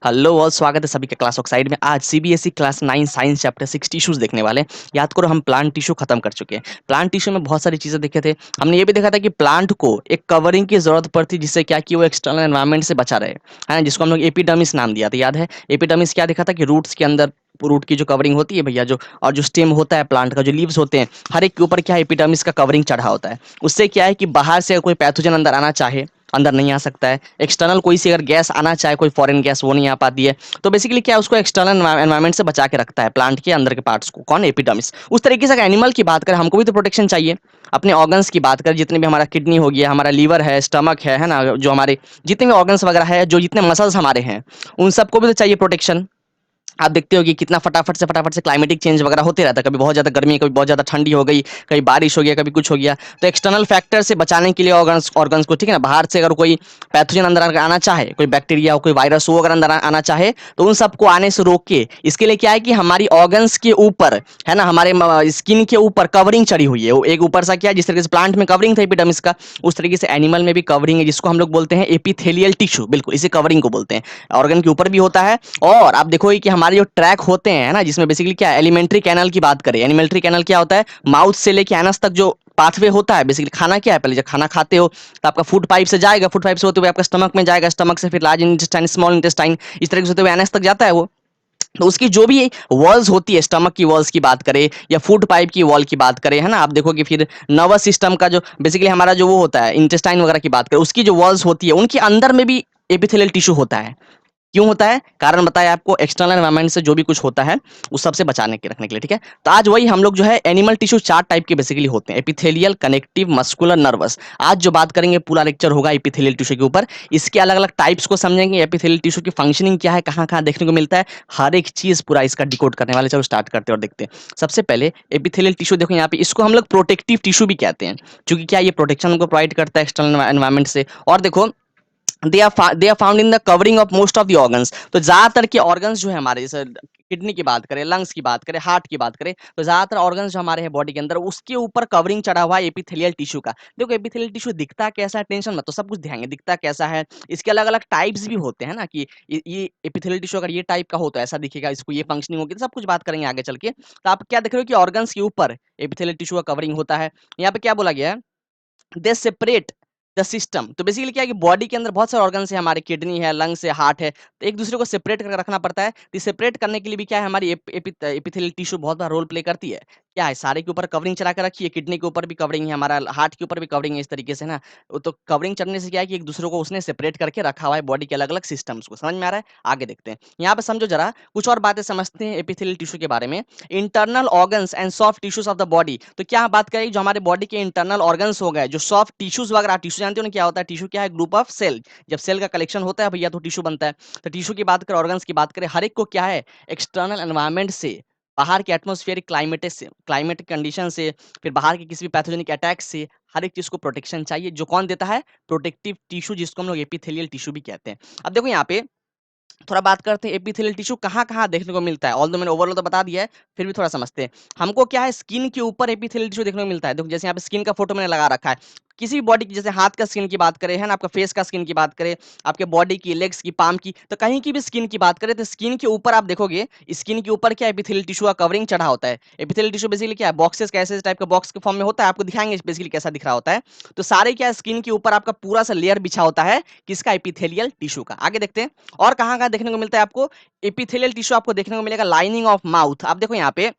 Hello और स्वागत है सभी का क्लास ऑक्साइड में। आज CBSE class 9 science chapter 6 tissues देखने वाले हैं। याद करो हम प्लांट टिश्यू खत्म कर चुके हैं। प्लांट टिश्यू में बहुत सारी चीजें देखे थे। हमने ये भी देखा था कि प्लांट को एक कवरिंग की जरूरत पड़ती, जिससे क्या कि वो एक्सटर्नल एनवायरनमेंट से बचा रहे, है ना, जिसको हम लोग एपिडर्मिस नाम दिया था। याद है एपिडर्मिस क्या देखा था कि रूट्स के अंदर रूट की जो कवरिंग होती है भैया, जो और जो स्टेम होता है प्लांट का, जो लीव्स होते हैं, हर एक के ऊपर क्या है एपिडर्मिस का कवरिंग चढ़ा होता है। उससे क्या है कि बाहर से कोई पैथोजन अंदर आना चाहे अंदर नहीं आ सकता है। एक्सटर्नल कोई सी अगर गैस आना चाहे, कोई फॉरेन गैस, वो नहीं आ पाती है। तो बेसिकली क्या है, उसको एक्सटर्नल एनवायरनमेंट से बचा के रखता है प्लांट के अंदर के पार्ट्स को। कौन? एपिडर्मिस। उस तरीके से अगर एनिमल की बात करें, हमको भी तो प्रोटेक्शन चाहिए। अपने ऑर्गन्स की बात करें, जितने भी हमारा किडनी हो गया, हमारा लीवर है, स्टमक है ना, जो हमारे जितने भी ऑर्गन्स वगैरह है, जो जितने मसल्स हमारे हैं, उन सबको भी तो चाहिए प्रोटेक्शन। आप देखते हो कि कितना फटाफट से क्लाइमेटिक चेंज वगैरह होते रहता है। कभी बहुत ज़्यादा गर्मी, कभी बहुत ज़्यादा ठंडी हो गई, कभी बारिश हो गया, कभी कुछ हो गया। तो एक्सटर्नल फैक्टर से बचाने के लिए ऑर्गन्स ऑर्गन्स को, ठीक है ना, बाहर से अगर कोई पैथोजन अंदर अगर आना चाहे, कोई बैक्टीरिया हो, कोई वायरस हो, अगर अंदर आना चाहे, तो उन सबको आने से रोक के, इसके लिए क्या है कि हमारी ऑर्गन्स के ऊपर, है ना, हमारे स्किन के ऊपर कवरिंग चढ़ी हुई है। वो एक ऊपर सा क्या है, जिस तरीके से प्लांट में कवरिंग था एपिडर्मिस का, उस तरीके से एनिमल में भी कवरिंग है, जिसको हम लोग बोलते हैं एपिथेलियल टिश्यू। बिल्कुल इसी कवरिंग को बोलते हैं। ऑर्गन के ऊपर भी होता है। और आप देखोगे कि हमारे जो ट्रैक होते हैं, है ना, जिसमें बेसिकली क्या है, एलिमेंट्री कैनल की बात करें, एलिमेंट्री कैनल क्या होता है, माउथ से लेके एनस तक जो पाथवे होता है। बेसिकली खाना क्या है, पहले जब खाना खाते हो तो आपका फूड पाइप से जाएगा, फूड पाइप से होते हुए आपका स्टमक में जाएगा, स्टमक से फिर लार्ज इंटेस्टाइन, स्मॉल इंटेस्टाइन, इस तरीके से होते हुए एनस तक जाता है वो। तो उसकी जो भी वॉल्स होती है, स्टमक की वॉल्स की बात करें या फूड पाइप की वॉल की बात करें, है ना, आप देखोगे फिर नर्वस सिस्टम का जो बेसिकली हमारा जो वो होता है इंटेस्टाइन वगैरह की बात करें, उसकी जो वॉल्स होती है, उनके अंदर में भी एपिथेलियल टिश्यू होता है। क्यों होता है? कारण बताया आपको, एक्सटर्नल एनवायरनमेंट से जो भी कुछ होता है उस सबसे बचाने के रखने के लिए, ठीक है। तो आज वही हम लोग जो है एनिमल टिश्यू चार टाइप के बेसिकली होते हैं, एपिथेलियल, कनेक्टिव, मस्कुलर, नर्वस। आज जो बात करेंगे पूरा लेक्चर होगा एपिथेलियल टिश्यू के ऊपर। इसके अलग अलग टाइप्स को समझेंगे, एपिथेलियल टिश्यू की फंक्शनिंग क्या है, कहाँ कहाँ देखने को मिलता है, हर एक चीज पूरा इसका डिकोड करने वाले। चलो स्टार्ट करते हैं और देखते हैं। सबसे पहले एपिथेलियल टिश्यू देखो यहाँ पे, इसको हम लोग प्रोटेक्टिव टिश्यू भी कहते हैं, क्योंकि क्या ये प्रोटेक्शन को प्रोवाइड करता है एक्सटर्नल एनवायरनमेंट से। और देखो they are found in the covering of most of the organs. तो ज्यादातर के ऑर्गन्स जो है हमारे, जैसे किडनी की बात करें, लंग्स की बात करें, हार्ट की बात करें, तो ज्यादातर ऑर्गन्स जो हमारे हैं बॉडी के अंदर, उसके ऊपर कवरिंग चढ़ा हुआ है एपिथेलियल टिश्यू का। देखो एपिथेलियल टिश्यू दिखता कैसा है, टेंशन मत, तो सब कुछ दिखाएंगे दिखता कैसा है। इसके अलग अलग टाइप्स भी होते हैं ना, कि ये एपिथेलियल टिश्यू अगर ये टाइप का हो तो ऐसा दिखेगा, इसको ये फंक्शनिंग होगी, तो सब कुछ बात करेंगे आगे चल के। तो आप क्या देख रहे हो कि ऑर्गन्स के ऊपर एपिथेलियल टिश्यू का कवरिंग होता है। यहाँ पे क्या बोला गया है, दे सेपरेट द सिस्टम। तो बेसिकली क्या है कि बॉडी के अंदर बहुत सारे ऑर्गन्स है, हमारे किडनी है, लंग्स है, हार्ट है, तो एक दूसरे को सेपरेट करके रखना पड़ता है। तो सेपरेट करने के लिए भी क्या है, हमारी एपिथेलियल टिश्यू बहुत बड़ा रोल प्ले करती है। क्या है, सारे के ऊपर कवरिंग चला के रखी है, किडनी के ऊपर भी कवरिंग है, हमारा हार्ट के ऊपर भी कवरिंग है, इस तरीके से ना। तो कवरिंग चढ़ने से क्या है कि एक दूसरे को उसने सेपरेट करके रखा हुआ है बॉडी के अलग अलग सिस्टम्स को। समझ में आ रहा है? आगे देखते हैं। यहाँ पे समझो जरा, कुछ और बातें समझते हैं एपिथेलियल टिश्यू के बारे में। Internal organs and soft tissues of the body. तो क्या बात करें, जो हमारे बॉडी के इंटरनल ऑर्गन्स हो गए, जो सॉफ्ट टिश्यूज वगैरह, टिश्यू जानते हो ना क्या होता है, टिश्यू क्या है, ग्रुप ऑफ सेल। जब सेल का कलेक्शन होता है भैया तो टिश्यू बनता है। तो टिश्यू की बात करें, ऑर्गन्स की बात करें, हर एक को क्या है, एक्सटर्नल एनवायरनमेंट से, बाहर के एटमॉस्फेरिक क्लाइमेटिक कंडीशन से, फिर बाहर के किसी भी पैथोजेनिक अटैक से, हर एक चीज को प्रोटेक्शन चाहिए। जो कौन देता है? प्रोटेक्टिव टिश्यू, जिसको हम लोग एपिथेलियल टिश्यू भी कहते हैं। अब देखो यहाँ पे थोड़ा बात करते हैं एपिथेलियल टिश्यू कहाँ-कहाँ देखने को मिलता है। ऑल्दो मैंने ओवरऑल तो बता दिया है, फिर भी थोड़ा समझते हैं। हमको क्या है, स्किन के ऊपर एपिथेलियल टिश्यू देखने को मिलता है। देखो जैसे यहाँ पे स्किन का फोटो मैंने लगा रखा है। किसी भी बॉडी की, जैसे हाथ का स्किन की बात करें, है ना, आपका फेस का स्किन की बात करें, आपके बॉडी की, लेग्स की, पाम की, तो कहीं की भी स्किन की बात करें, तो स्किन के ऊपर आप देखोगे, स्किन के ऊपर क्या एपिथेलियल टिश्यू का कवरिंग चढ़ा होता है। एपिथेलियल टिश्यू बेसिकली क्या है, बॉक्सेस कैसे टाइप का बॉक्स के फॉर्म में होता है, आपको दिखाएंगे बेसिकली कैसा दिख रहा होता है। तो सारे क्या, स्किन के ऊपर आपका पूरा सा लेयर बिछा होता है, किसका, एपिथेलियल टिश्यू का। आगे देखते हैं और कहाँ-कहाँ देखने को मिलता है आपको एपिथेलियल टिश्यू। आपको देखने को मिलेगा लाइनिंग ऑफ माउथ। आप देखो यहाँ पे,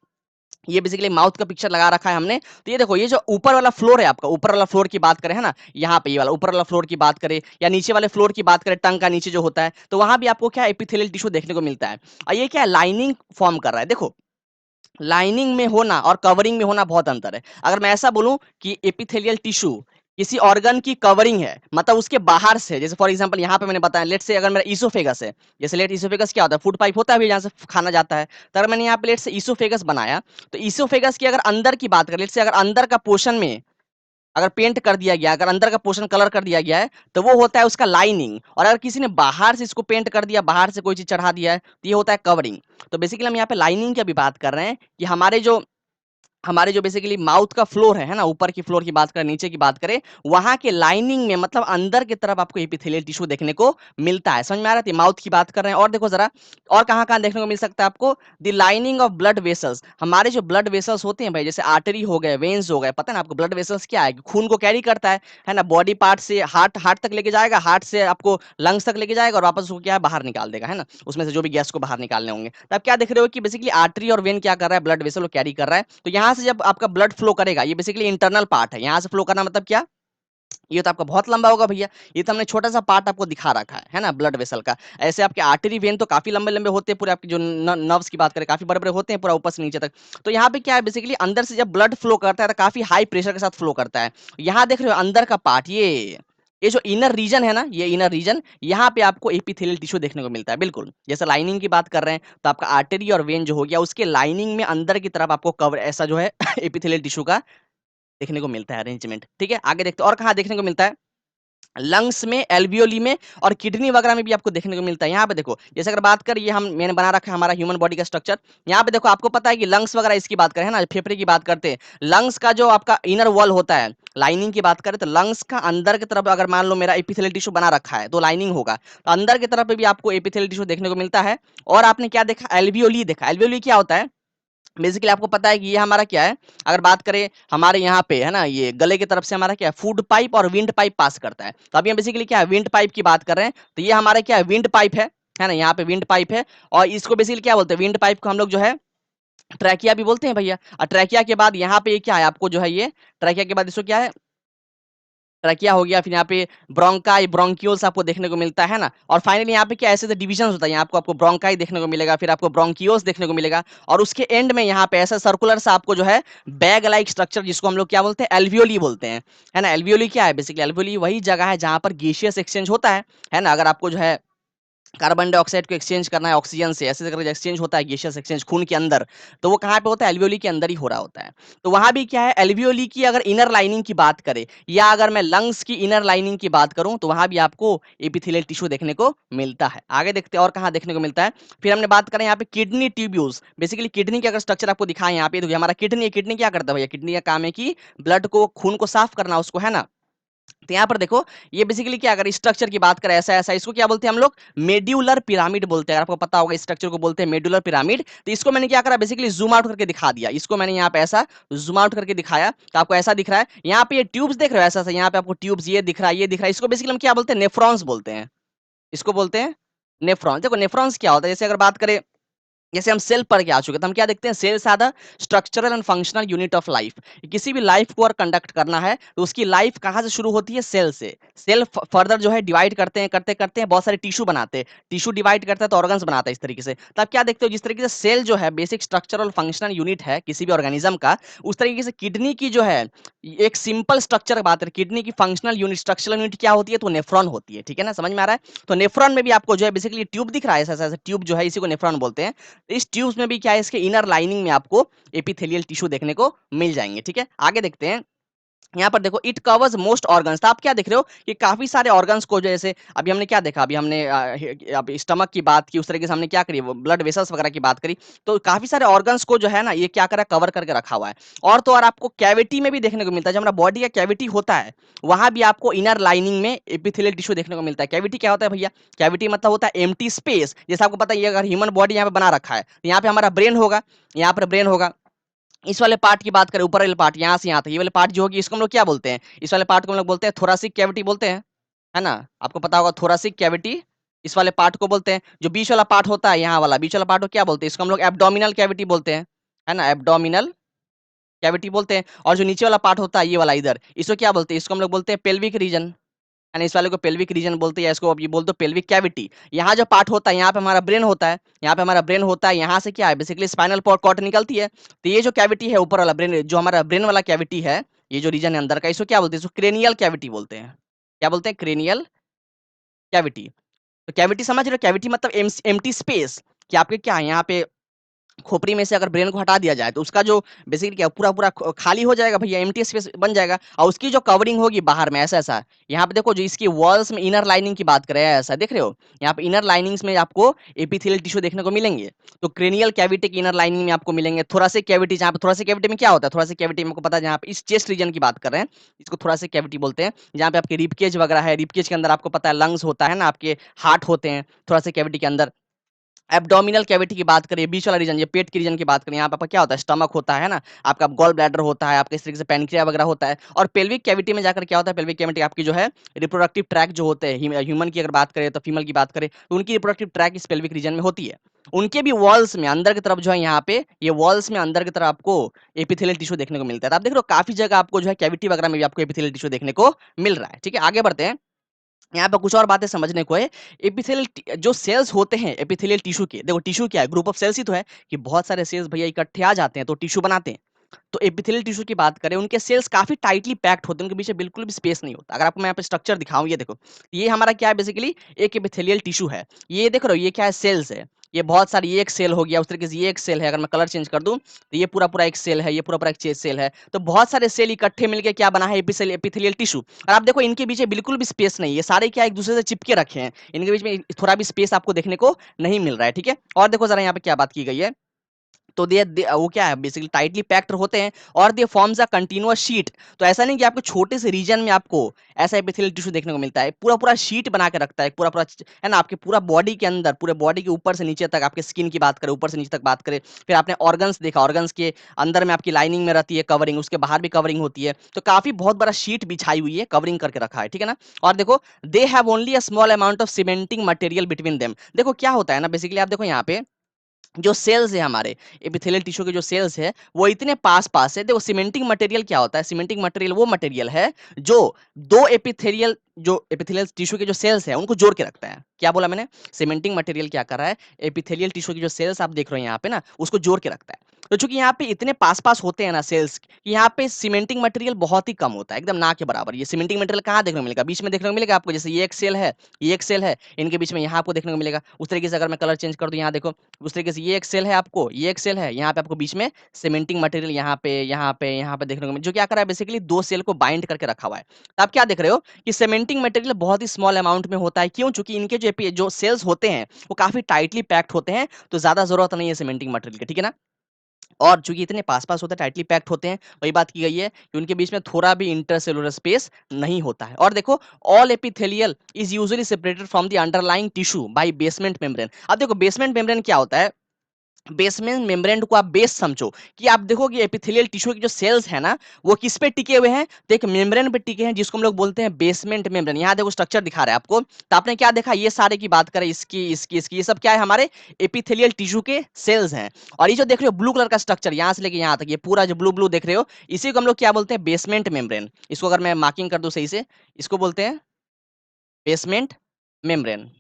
ये बेसिकली माउथ का पिक्चर लगा रखा है हमने। तो ये देखो, ये जो ऊपर वाला फ्लोर है आपका, ऊपर वाला फ्लोर की बात करें, है ना, यहाँ पे ये वाला ऊपर वाला फ्लोर की बात करें, या नीचे वाले फ्लोर की बात करें, टंग का नीचे जो होता है, तो वहां भी आपको क्या एपिथेलियल टिश्यू देखने को मिलता है। और ये क्या है, लाइनिंग फॉर्म कर रहा है। देखो लाइनिंग में होना और कवरिंग में होना बहुत अंतर है। अगर मैं ऐसा बोलूं कि एपिथेलियल टिश्यू किसी ऑर्गन की कवरिंग है, मतलब उसके बाहर से, जैसे फॉर एग्जांपल यहाँ पे मैंने बताया, लेट से अगर मेरा इसोफेगस है, जैसे लेट इसोफेगस क्या होता है, फूड पाइप होता है भी जहाँ से खाना जाता है। तो अगर मैंने यहाँ पे लेट से इसोफेगस बनाया, तो इसोफेगस की अगर अंदर की बात करें, लेट से अगर अंदर का पोर्शन में अगर पेंट कर दिया गया, अगर अंदर का पोर्शन कलर कर दिया गया है, तो वो होता है उसका लाइनिंग। और अगर किसी ने बाहर से इसको पेंट कर दिया, बाहर से कोई चीज चढ़ा दिया है, तो ये होता है कवरिंग। तो बेसिकली हम यहाँ पे लाइनिंग की अभी बात कर रहे हैं कि हमारे जो हमारे जो बेसिकली माउथ का फ्लोर है ना, ऊपर की फ्लोर की बात करें, नीचे की बात करें, वहां के लाइनिंग में मतलब अंदर की तरफ आपको एपिथेलियल टिश्यू देखने को मिलता है। समझ में आ रहा है? माउथ की बात कर रहे हैं। और देखो जरा, और कहां कहां देखने को मिल सकता है आपको? The lining of blood vessels. हमारे जो ब्लड वेसल्स होते हैं भाई, जैसे आर्टरी हो गए, वेन्स हो गए, पता है ना आपको ब्लड वेसल्स क्या है? खून को कैरी करता है ना, बॉडी पार्ट से हार्ट हार्ट तक लेके जाएगा, हार्ट से आपको लंग्स तक लेके जाएगा और वापस उसको क्या है, बाहर निकाल देगा, है ना, उसमें से जो भी गैस को बाहर निकालने होंगे। तो आप क्या देख रहे हो कि बेसिकली आर्टरी और वेन क्या कर रहा है, ब्लड वेसल को कैरी कर रहा है। तो यहां से जब आपका ब्लड फ्लो करेगा, ये बेसिकली इंटरनल पार्ट है, यहां से फ्लो करना मतलब क्या? ये तो आपका बहुत लंबा होगा भैया। ये तो हमने छोटा सा पार्ट आपको दिखा रखा है ना, ब्लड वेसल का। ऐसे आपके आर्टरी वेन तो काफी लंबे लंबे होते हैं, पूरे आपके जो नर्व्स की बात करें काफी बड़े बड़े होते हैं, पूरा ऊपर से नीचे तक। तो यहाँ पे क्या है, बेसिकली अंदर से जब ब्लड फ्लो करता है तो काफी हाई प्रेशर के साथ फ्लो करता है। यहाँ देख रहे हो अंदर का पार्ट, ये जो इनर रीजन है ना, ये इनर रीजन, यहाँ पे आपको एपिथेलियल टिश्यू देखने को मिलता है। बिल्कुल जैसे लाइनिंग की बात कर रहे हैं, तो आपका आर्टरी और वेन जो हो गया, उसके लाइनिंग में अंदर की तरफ आपको कवर ऐसा जो है एपिथेलियल टिश्यू का देखने को मिलता है अरेंजमेंट। ठीक है, आगे देखते हैं और कहाँ देखने को मिलता है। लंग्स में, एल्वियोली में और किडनी वगैरह में भी आपको देखने को मिलता है। यहाँ पे देखो, जैसे अगर बात करें, ये हम मैंने बना रखा है हमारा ह्यूमन बॉडी का स्ट्रक्चर। यहाँ पे देखो, आपको पता है कि लंग्स वगैरह इसकी बात करें है ना, फेफड़े की बात करते हैं, लंग्स का जो आपका इनर वॉल होता है, लाइनिंग की बात करें तो लंग्स का अंदर की तरफ अगर मान लो मेरा एपिथेलियल टिश्यू बना रखा है तो लाइनिंग होगा, तो अंदर की तरफ भी आपको एपिथेलियल टिश्यू देखने को मिलता है। और आपने क्या देखा, एल्वियोली देखा। एल्वियोली क्या होता है? बेसिकली आपको पता है कि ये हमारा क्या है, अगर बात करें हमारे यहाँ पे है ना, ये गले की तरफ से हमारा क्या है, फूड पाइप और विंड पाइप पास करता है। तो अभी हम बेसिकली क्या है, विंड पाइप की बात कर रहे हैं। तो ये हमारा क्या है, विंड पाइप है ना, यहाँ पे विंड पाइप है। और इसको बेसिकली क्या बोलते हैं, विंड पाइप को हम लोग जो है ट्रैकिया भी बोलते हैं भैया। और ट्रैकिया के बाद यहाँ पे क्या है, आपको जो है ये ट्रैकिया के बाद इसको क्या है, ट्रैकिया हो गया, फिर यहाँ पे ब्रोंकाई, ब्रोंकियोल्स आपको देखने को मिलता है ना। और फाइनली यहाँ पे क्या ऐसे डिविजन होता है, यहाँ आपको आपको ब्रोंकाई देखने को मिलेगा, फिर आपको ब्रोंकियोल्स देखने को मिलेगा, और उसके एंड में यहाँ पे ऐसा सर्कुलर सा आपको जो है बैग लाइक स्ट्रक्चर, जिसको हम लोग क्या बोलते हैं, एल्वियोली बोलते हैं, है ना। एल्वियोली क्या है, बेसिकली एल्वियोली वही जगह है जहाँ पर गैसियस एक्सचेंज होता है ना। अगर आपको जो है कार्बन डाइऑक्साइड को एक्सचेंज करना है ऑक्सीजन से, ऐसे करके एक्सचेंज होता है गैसियस एक्सचेंज खून के अंदर, तो वो कहाँ पे होता है, एल्वियोली के अंदर ही हो रहा होता है। तो वहां भी क्या है, एल्वियोली की अगर इनर लाइनिंग की बात करें, या अगर मैं लंग्स की इनर लाइनिंग की बात करूं, तो वहां भी आपको एपिथेलियल टिश्यू देखने को मिलता है। आगे देखते हैं और कहाँ देखने को मिलता है। फिर हमने बात करें यहाँ पे किडनी ट्यूब्यूल्स। बेसिकली किडनी का अगर स्ट्रक्चर आपको दिखाएं यहाँ पे, तो हमारा किडनी है, किडनी क्या करता है भैया, किडनी का काम है कि ब्लड को, खून को साफ करना उसको, है ना। तो यहाँ पर देखो, ये बेसिकली क्या, अगर स्ट्रक्चर की बात करें ऐसा ऐसा, इसको क्या बोलते हैं हम लोग, मेड्यूलर पिरामिड बोलते हैं। अगर आपको पता होगा, स्ट्रक्चर को बोलते हैं मेड्यूलर पिरामिड। तो इसको मैंने क्या करा, बेसिकली जूम आउट करके दिखा दिया। इसको मैंने यहाँ पे ऐसा जूम आउट करके दिखाया, तो आपको ऐसा दिख रहा है। यहाँ पे ये ट्यूब्स देख रहे हो, ऐसा ऐसा यहाँ पे आपको ट्यूब्स ये दिख रहा है, ये दिख रहा है। इसको बेसिकली हम क्या बोलते हैं, नेफ्रॉन्स बोलते हैं। इसको बोलते हैं नेफ्रॉन्स। देखो नेफ्रॉन्स क्या होता है, जैसे अगर बात करें, जैसे हम सेल पढ़ के आ चुके, तो हम क्या देखते हैं, cells are the structural and functional unit of life. किसी भी लाइफ को अगर कंडक्ट करना है तो उसकी लाइफ कहाँ से शुरू होती है, सेल से। सेल फर्दर जो है डिवाइड करते हैं, करते करते हैं बहुत सारे टिश्यू बनाते हैं, टिश्यू डिवाइड करता है तो ऑर्गन्स बनाता है, इस तरीके से। तो आप क्या देखते हो, जिस तरीके से सेल जो है बेसिक स्ट्रक्चरल फंक्शनल यूनिट है किसी भी ऑर्गेनिज्म का, उस तरीके से किडनी की जो है एक सिंपल स्ट्रक्चर बात है, किडनी की फंक्शनल यूनिट, स्ट्रक्चरल यूनिट क्या होती है, तो नेफ्रॉन होती है। ठीक है ना, समझ में आ रहा है। तो नेफ्रॉन में भी आपको जो है बेसिकली ट्यूब दिख रहा है, ऐसा ऐसा ट्यूब जो है, इसी को नेफ्रॉन बोलते हैं। इस ट्यूब्स में भी क्या है, इसके इनर लाइनिंग में आपको एपिथेलियल टिश्यू देखने को मिल जाएंगे। ठीक है, आगे देखते हैं। यहाँ पर देखो, इट कवर्स मोस्ट ऑर्गन्स। तो आप क्या देख रहे हो कि काफी सारे ऑर्गन्स को, जैसे अभी हमने क्या देखा, अभी हमने अभी स्टमक की बात की, उस तरीके से हमने क्या करी, ब्लड वेसल्स वगैरह की बात करी। तो काफी सारे ऑर्गन्स को जो है ना, ये क्या करा, कवर करके रखा हुआ है। और तो और आपको कैविटी में भी देखने को मिलता है, जब हमारा बॉडी का कैविटी होता है, वहां भी आपको इनर लाइनिंग में एपिथेलियल टिश्यू देखने को मिलता है। कैविटी क्या होता है भैया, कैविटी मतलब होता है एम्प्टी स्पेस। जैसे आपको पता है, अगर ह्यूमन बॉडी यहाँ पे बना रखा है, तो यहाँ पे हमारा ब्रेन होगा, यहाँ पर ब्रेन होगा। इस वाले पार्ट की बात करें, ऊपर वाले पार्ट, यहाँ से यहाँ तक, ये वाले पार्ट जो होगी, इसको हम लोग क्या बोलते हैं, इस वाले पार्ट को हम लोग बोलते हैं थोरासिक कैविटी बोलते हैं, है ना। आपको पता होगा थोरासिक कैविटी, इस वाले पार्ट को बोलते हैं। जो बीच वाला पार्ट होता है, यहाँ वाला बीच वाला पार्ट को क्या बोलते हैं, इसको हम लोग एब्डोमिनल कैविटी बोलते हैं, है ना, एब्डोमिनल कैविटी बोलते हैं। और जो नीचे वाला पार्ट होता है, ये वाला इधर, इसको क्या बोलते हैं, इसको हम लोग बोलते हैं पेल्विक रीजन, है ना। इस वाले को पेल्विक रीजन बोलते हैं, या इसको अब ये बोल दो पेल्विक कैविटी। यहाँ जो पार्ट होता है, यहाँ पे हमारा ब्रेन होता है, यहाँ पे हमारा ब्रेन होता है। यहाँ से क्या है, बेसिकली स्पाइनल कॉर्ड निकलती है। तो ये जो कैविटी है ऊपर वाला, ब्रेन जो हमारा ब्रेन वाला कैविटी है, ये जो रीजन है अंदर का, इसको क्या बोलते हैं, इसको क्रेनियल कैविटी बोलते हैं। क्या बोलते हैं, क्रेनियल कैविटी। तो कैविटी समझ रहे हो, कैविटी मतलब एम्प्टी स्पेस, कि आपके क्या है यहाँ पे खोपड़ी में से अगर ब्रेन को हटा दिया जाए तो उसका जो बेसिकली क्या पूरा पूरा खाली हो जाएगा भैया, एम्प्टी स्पेस बन जाएगा और उसकी जो कवरिंग होगी बाहर में ऐसा ऐसा। यहाँ पे देखो जो इसकी वॉल्स में इनर लाइनिंग की बात करें ऐसा देख रहे हो, यहाँ पे इनर लाइनिंग्स में आपको एपिथेलियल टिश्यू देखने को मिलेंगे। तो क्रेनियल कैविटी की इनर लाइनिंग में आपको मिलेंगे, थोरासिक कैविटी, जहाँ पे थोरासिक कैविटी में क्या होता है, थोरासिक कैविटी में आपको पता है जहाँ पे इस चेस्ट रीजन की बात कर रहे हैं, इसको थोरासिक कैविटी बोलते हैं, जहाँ पे आपके रिबकेज वगैरह है, रिबकेज के अंदर आपको पता है लंग्स होता है ना, आपके हार्ट होते हैं थोरासिक कैविटी के अंदर। एब्डोमिनल कैविटी की बात करें, बीच वाला रीजन, ये पेट की रीजन की बात करें, यहाँ पे आपका क्या होता है, स्टमक होता है ना, आपका गॉल ब्लैडर होता है, आपके इस तरीके से पैनक्रिया वगैरह होता है। और पेल्विक कैविटी में जाकर क्या होता है, पेल्विक कैविटी आपकी जो है रिप्रोडक्टिव ट्रैक जो होते हैं, ह्यूमन की अगर बात करें तो फीमेल की बात करें तो उनकी रिप्रोडक्टिव ट्रैक इस पेल्विक रीजन में होती है। उनके भी वॉल्स में अंदर की तरफ जो है, यहाँ पे ये वॉल्स में अंदर की तरफ आपको एपिथेलियल टिश्यू देखने को मिलता है। तो आप देख रहे हो काफी जगह आपको जो है कैविटी वगैरह में भी आपको एपिथेलियल टिश्यू देखने को मिल रहा है। ठीक है, आगे बढ़ते हैं। यहाँ पे कुछ और बातें समझने को है। एपिथेलियल जो सेल्स होते हैं एपिथेलियल टिश्यू के, देखो टिश्यू क्या है, ग्रुप ऑफ सेल्स ही तो है कि बहुत सारे सेल्स भैया इकट्ठे आ जाते हैं तो टिश्यू बनाते हैं। तो एपिथेलियल टिश्यू की बात करें, उनके सेल्स काफी टाइटली पैक्ड होते हैं, उनके बीच में बिल्कुल भी स्पेस नहीं होता। अगर आपको मैं यहाँ पे स्ट्रक्चर दिखाऊं, ये देखो, ये हमारा क्या है, बेसिकली एक एपिथेलियल टिश्यू है। ये देख रहे हो, ये क्या है, सेल्स है। ये बहुत सारी, ये एक सेल हो गया, उस तरीके से ये एक सेल है। अगर मैं कलर चेंज कर दूं तो ये पूरा पूरा एक सेल है, ये पूरा पूरा एक सेल है। तो बहुत सारे सेल इकट्ठे मिलकर क्या बना है, एपिथेलियल टिश्यू। और आप देखो इनके बीच में बिल्कुल भी स्पेस नहीं है, सारे क्या एक दूसरे से चिपके रखे हैं, इनके बीच में थोड़ा भी स्पेस आपको देखने को नहीं मिल रहा है। ठीक है, और देखो जरा यहाँ पे क्या बात की गई है। तो वो क्या है, बेसिकली टाइटली पैक्ड होते हैं और दे फॉर्म्स अ कंटीन्यूअस शीट। तो ऐसा नहीं कि आपको छोटे से रीजन में आपको ऐसा एपिथेलियल टिश्यू देखने को मिलता है, पूरा पूरा शीट बना के रखता है, पूरा पूरा है ना, आपके पूरा बॉडी के अंदर, पूरे बॉडी के ऊपर से नीचे तक, आपके स्किन की बात करें ऊपर से नीचे तक बात करें, फिर आपने ऑर्गन्स देखा, ऑर्गन्स के अंदर में आपकी लाइनिंग में रहती है कवरिंग, उसके बाहर भी कवरिंग होती है। तो काफी बहुत बड़ा शीट बिछाई हुई है, कवरिंग करके रखा है। ठीक है ना, और देखो they have only a small amount of cementing material between them. देखो क्या होता है ना, बेसिकली आप देखो यहाँ पे जो सेल्स है हमारे एपिथेलियल टिश्यू के, जो सेल्स है वो इतने पास पास है। देखो सीमेंटिंग मटेरियल क्या होता है, सीमेंटिंग मटेरियल वो मटेरियल है जो दो एपिथेलियल, जो एपिथेलियल टिश्यू के जो सेल्स है उनको जोड़ के रखता है। क्या बोला मैंने, सीमेंटिंग मटेरियल क्या कर रहा है, एपिथेलियल टिश्यू की जो सेल्स आप देख रहे हो यहाँ पे ना, उसको जोड़ के रखता है। तो चूंकि यहाँ पे इतने पास पास होते हैं ना सेल्स, यहाँ पे सीमेंटिंग मटेरियल बहुत ही कम होता है, एकदम ना के बराबर। ये सीमेंटिंग मटेरियल कहाँ देखने को मिलेगा, बीच में देखने को मिलेगा आपको, जैसे ये एक सेल है, ये एक सेल है, इनके बीच में यहाँ आपको देखने को मिलेगा। उस तरीके से अगर मैं कलर चेंज कर दूं, यहाँ देखो उस तरीके से ये एक सेल है आपको, ये एक सेल है, यहाँ पे आपको बीच में सीमेंटिंग मटेरियल यहाँ पे देखने को जो क्या कर रहा है, बेसिकली दो सेल को बाइंड करके रखा हुआ है। तो आप क्या देख रहे हो कि सीमेंटिंग मटेरियल बहुत ही स्मॉल अमाउंट में होता है। क्यों, चूंकि इनके जो सेल्स होते हैं वो काफी टाइटली पैक्ड होते हैं, तो ज्यादा जरूरत नहीं है सीमेंटिंग मटेरियल की। ठीक है ना, और चूंकि इतने पास पास होते हैं, टाइटली पैक्ड होते हैं, वही बात की गई है कि उनके बीच में थोड़ा भी इंटरसेलुलर स्पेस नहीं होता है। और देखो all epithelial is usually separated from the underlying tissue bye basement membrane. अब देखो बेसमेंट मेम्ब्रेन क्या होता है, बेसमेंट मेम्ब्रेन को आप बेस समझो कि आप देखो कि एपिथेलियल टिश्यू के जो सेल्स है ना वो किस पे टिके हुए हैं, तो एक मेम्ब्रेन पे टिके हैं जिसको हम लोग बोलते हैं बेसमेंट मेम्ब्रेन। यहाँ देखो स्ट्रक्चर दिखा रहा है आपको, तो आपने क्या देखा, ये सारे की बात करें, इसकी ये सब क्या है, हमारे एपिथेलियल टिश्यू के सेल्स हैं। और ये जो देख रहे हो ब्लू कलर का स्ट्रक्चर, यहाँ से लेके यहाँ तक ये पूरा जो ब्लू ब्लू देख रहे हो, इसी को हम लोग क्या बोलते हैं, बेसमेंट मेम्ब्रेन। इसको अगर मैं मार्किंग कर दूं सही से, इसको बोलते हैं बेसमेंट मेम्ब्रेन।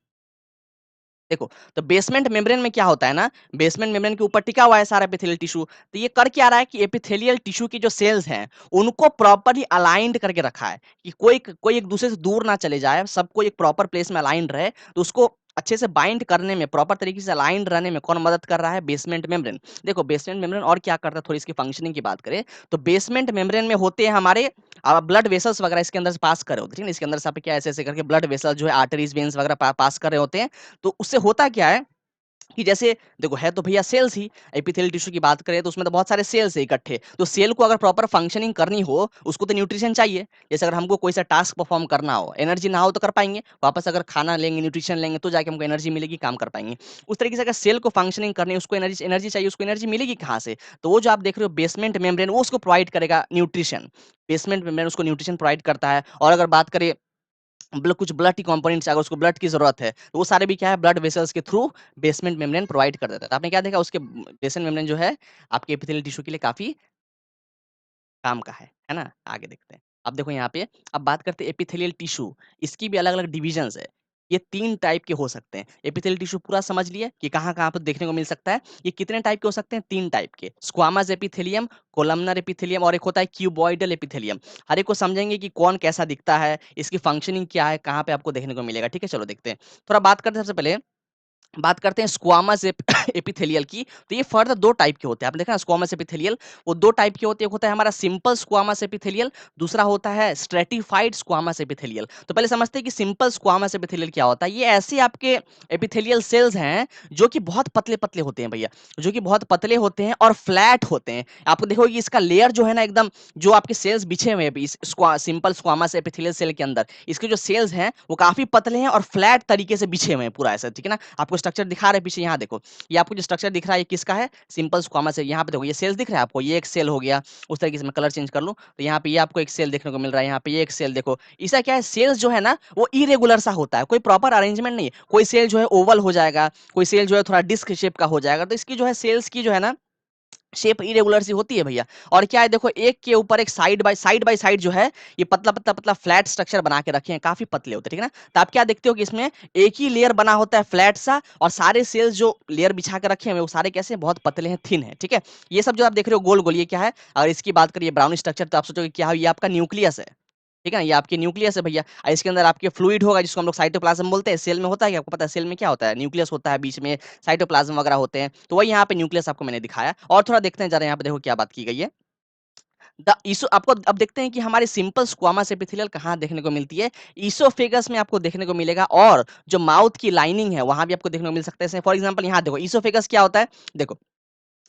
देखो, तो बेसमेंट मेम्ब्रेन में क्या होता है ना, बेसमेंट मेम्ब्रेन के ऊपर टिका हुआ है सारा एपिथेलियल टिश्यू। तो ये कर क्या रहा है कि एपिथेलियल टिश्यू की जो सेल्स हैं उनको प्रॉपर्ली अलाइंड करके रखा है कि कोई कोई एक दूसरे से दूर ना चले जाए, सबको एक प्रॉपर प्लेस में अलाइंड रहे। तो उसको अच्छे से बाइंड करने में, प्रॉपर तरीके से अलाइंड रहने में कौन मदद कर रहा है, बेसमेंट मेम्ब्रेन। देखो बेसमेंट मेम्ब्रेन और क्या करता है, थोड़ी इसकी फंक्शनिंग की बात करें तो बेसमेंट मेम्ब्रेन में होते हैं हमारे ब्लड वेसल्स वगैरह, इसके अंदर से पास कर रहे होते हैं। ठीक है, इसके अंदर से आप क्या ऐसे ऐसे करके ब्लड वेसल जो है, आर्टरीज वेन्स वगैरह पास कर रहे होते हैं। तो उससे होता क्या है कि जैसे देखो है तो भैया सेल्स ही, एपिथेलियल टिश्यू की बात करें तो उसमें तो बहुत सारे सेल्स है इकट्ठे। तो सेल को अगर प्रॉपर फंक्शनिंग करनी हो उसको तो न्यूट्रिशन चाहिए। जैसे अगर हमको कोई सा टास्क परफॉर्म करना हो, एनर्जी ना हो तो कर पाएंगे, वापस अगर खाना लेंगे, न्यूट्रिशन लेंगे तो जाके हमको एनर्जी मिलेगी, काम कर पाएंगे। उस तरीके से अगर सेल को फंक्शनिंग करनी है, उसको एनर्जी एनर्जी चाहिए, उसको एनर्जी मिलेगी कहाँ से, तो वो जो आप देख रहे हो बेसमेंट मेम्ब्रेन वो उसको प्रोवाइड करेगा न्यूट्रिशन। बेसमेंट मेम्ब्रेन उसको न्यूट्रिशन प्रोवाइड करता है। और अगर बात करें कुछ ब्लड की कंपोनेंट्स, अगर उसको ब्लड की जरूरत है तो वो सारे भी क्या है, ब्लड वेसल्स के थ्रू बेसमेंट मेम्ब्रेन प्रोवाइड कर देता है। तो आपने क्या देखा, उसके बेसमेंट मेम्ब्रेन जो है आपके एपिथेलियल टिश्यू के लिए काफी काम का है ना। आगे देखते हैं। अब देखो यहाँ पे, अब बात करते हैं एपिथेलियल टिश्यू, इसकी भी अलग अलग डिविजन्स है। ये 3 टाइप के हो सकते हैं। एपिथेलियल टिश्यू पूरा समझ लिए कि कहाँ कहाँ पर देखने को मिल सकता है। ये कितने टाइप के हो सकते हैं, 3 टाइप के, स्क्वामस एपिथेलियम, कोलमनर एपिथेलियम और एक होता है क्यूबॉइडल एपिथेलियम। हर एक को समझेंगे कि कौन कैसा दिखता है, इसकी फंक्शनिंग क्या है, कहाँ पे आपको देखने को मिलेगा। ठीक है, चलो देखते हैं। थोड़ा बात करते हैं सबसे पहले बात करते हैं स्क्वामस एपिथेलियल की, तो ये फर्दर दो टाइप के होते हैं। आपने देखा ना स्क्वामस एपिथेलियल, वो दो टाइप के होते हैं। एक होता है हमारा सिंपल स्क्वामस एपिथेलियल, दूसरा होता है स्ट्रेटिफाइड स्क्वामस एपिथेलियल। तो पहले समझते हैं कि सिंपल स्क्वामस एपिथेलियल क्या होता है। ये ऐसे आपके एपिथेलियल सेल्स हैं जो कि बहुत पतले पतले होते हैं भैया, जो कि बहुत पतले होते हैं और फ्लैट होते हैं। आपको देखोगे कि इसका लेयर जो है ना एकदम, जो आपके सेल्स बिछे हुए हैं इस सिंपल स्क्वामस एपिथेलियल सेल के अंदर, इसके जो सेल्स हैं वो काफी पतले हैं और फ्लैट तरीके से बिछे हुए हैं पूरा ऐसा, ठीक है ना। आपको स्ट्रक्चर दिखा रहे हैं पीछे, यहाँ देखो, ये आपको जो स्ट्रक्चर दिख रहा है ये किसका है, सिंपल स्क्वामस है। यहाँ पे देखो ये सेल्स दिख रहा है आपको, ये एक सेल हो गया। उस तरीके से मैं कलर चेंज कर लूं तो यहाँ पे ये आपको एक सेल देखने को मिल रहा है, यहाँ पे ये एक सेल देखो। इसका क्या है, सेल्स जो है ना वो इरेगुलर सा होता है, कोई प्रॉपर अरेंजमेंट नहीं है। कोई सेल जो है ओवल हो जाएगा, कोई सेल जो है थोड़ा डिस्क शेप का हो जाएगा। तो इसकी जो है सेल्स की जो है ना शेप इरेगुलर सी होती है भैया। और क्या है देखो, एक के ऊपर एक साइड बाय साइड जो है ये पतला पतला पतला फ्लैट स्ट्रक्चर बना के रखे हैं, काफी पतले होते हैं, ठीक है ना। तो आप क्या देखते हो कि इसमें एक ही लेयर बना होता है फ्लैट सा, और सारे सेल्स जो लेयर बिछा के रखे हैं वो सारे कैसे हैं, बहुत पतले हैं, थिन है, ठीक है। ये सब जो आप देख रहे हो गोल गोल, ये क्या है, अगर इसकी बात करिए ब्राउन स्ट्रक्चर, तो आप सोचोगे क्या है, ये आपका न्यूक्लियस है, ठीक है ना। ये आपकी न्यूक्लियस है भैया, और इसके अंदर आपके फ्लूइड होगा जिसको हम लोग साइटोप्लाज्म बोलते हैं। सेल में होता है क्या, आपको पता है सेल में क्या होता है, न्यूक्लियस होता है, बीच में साइटोप्लाज्म वगैरह होते हैं। तो वही यहाँ पे न्यूक्लियस आपको मैंने दिखाया। और थोड़ा देखते हैं जरा, यहाँ पे देखो क्या बात की गई है। द ईसो आपको अब देखते हैं कि हमारे सिंपल स्क्वामस एपिथेलियल कहाँ देखने को मिलती है। ईसोफेगस में आपको देखने को मिलेगा, और जो माउथ की लाइनिंग है वहां भी आपको देखने को मिल सकते हैं। फॉर एग्जाम्पल यहाँ देखो, ईसोफेगस क्या होता है, देखो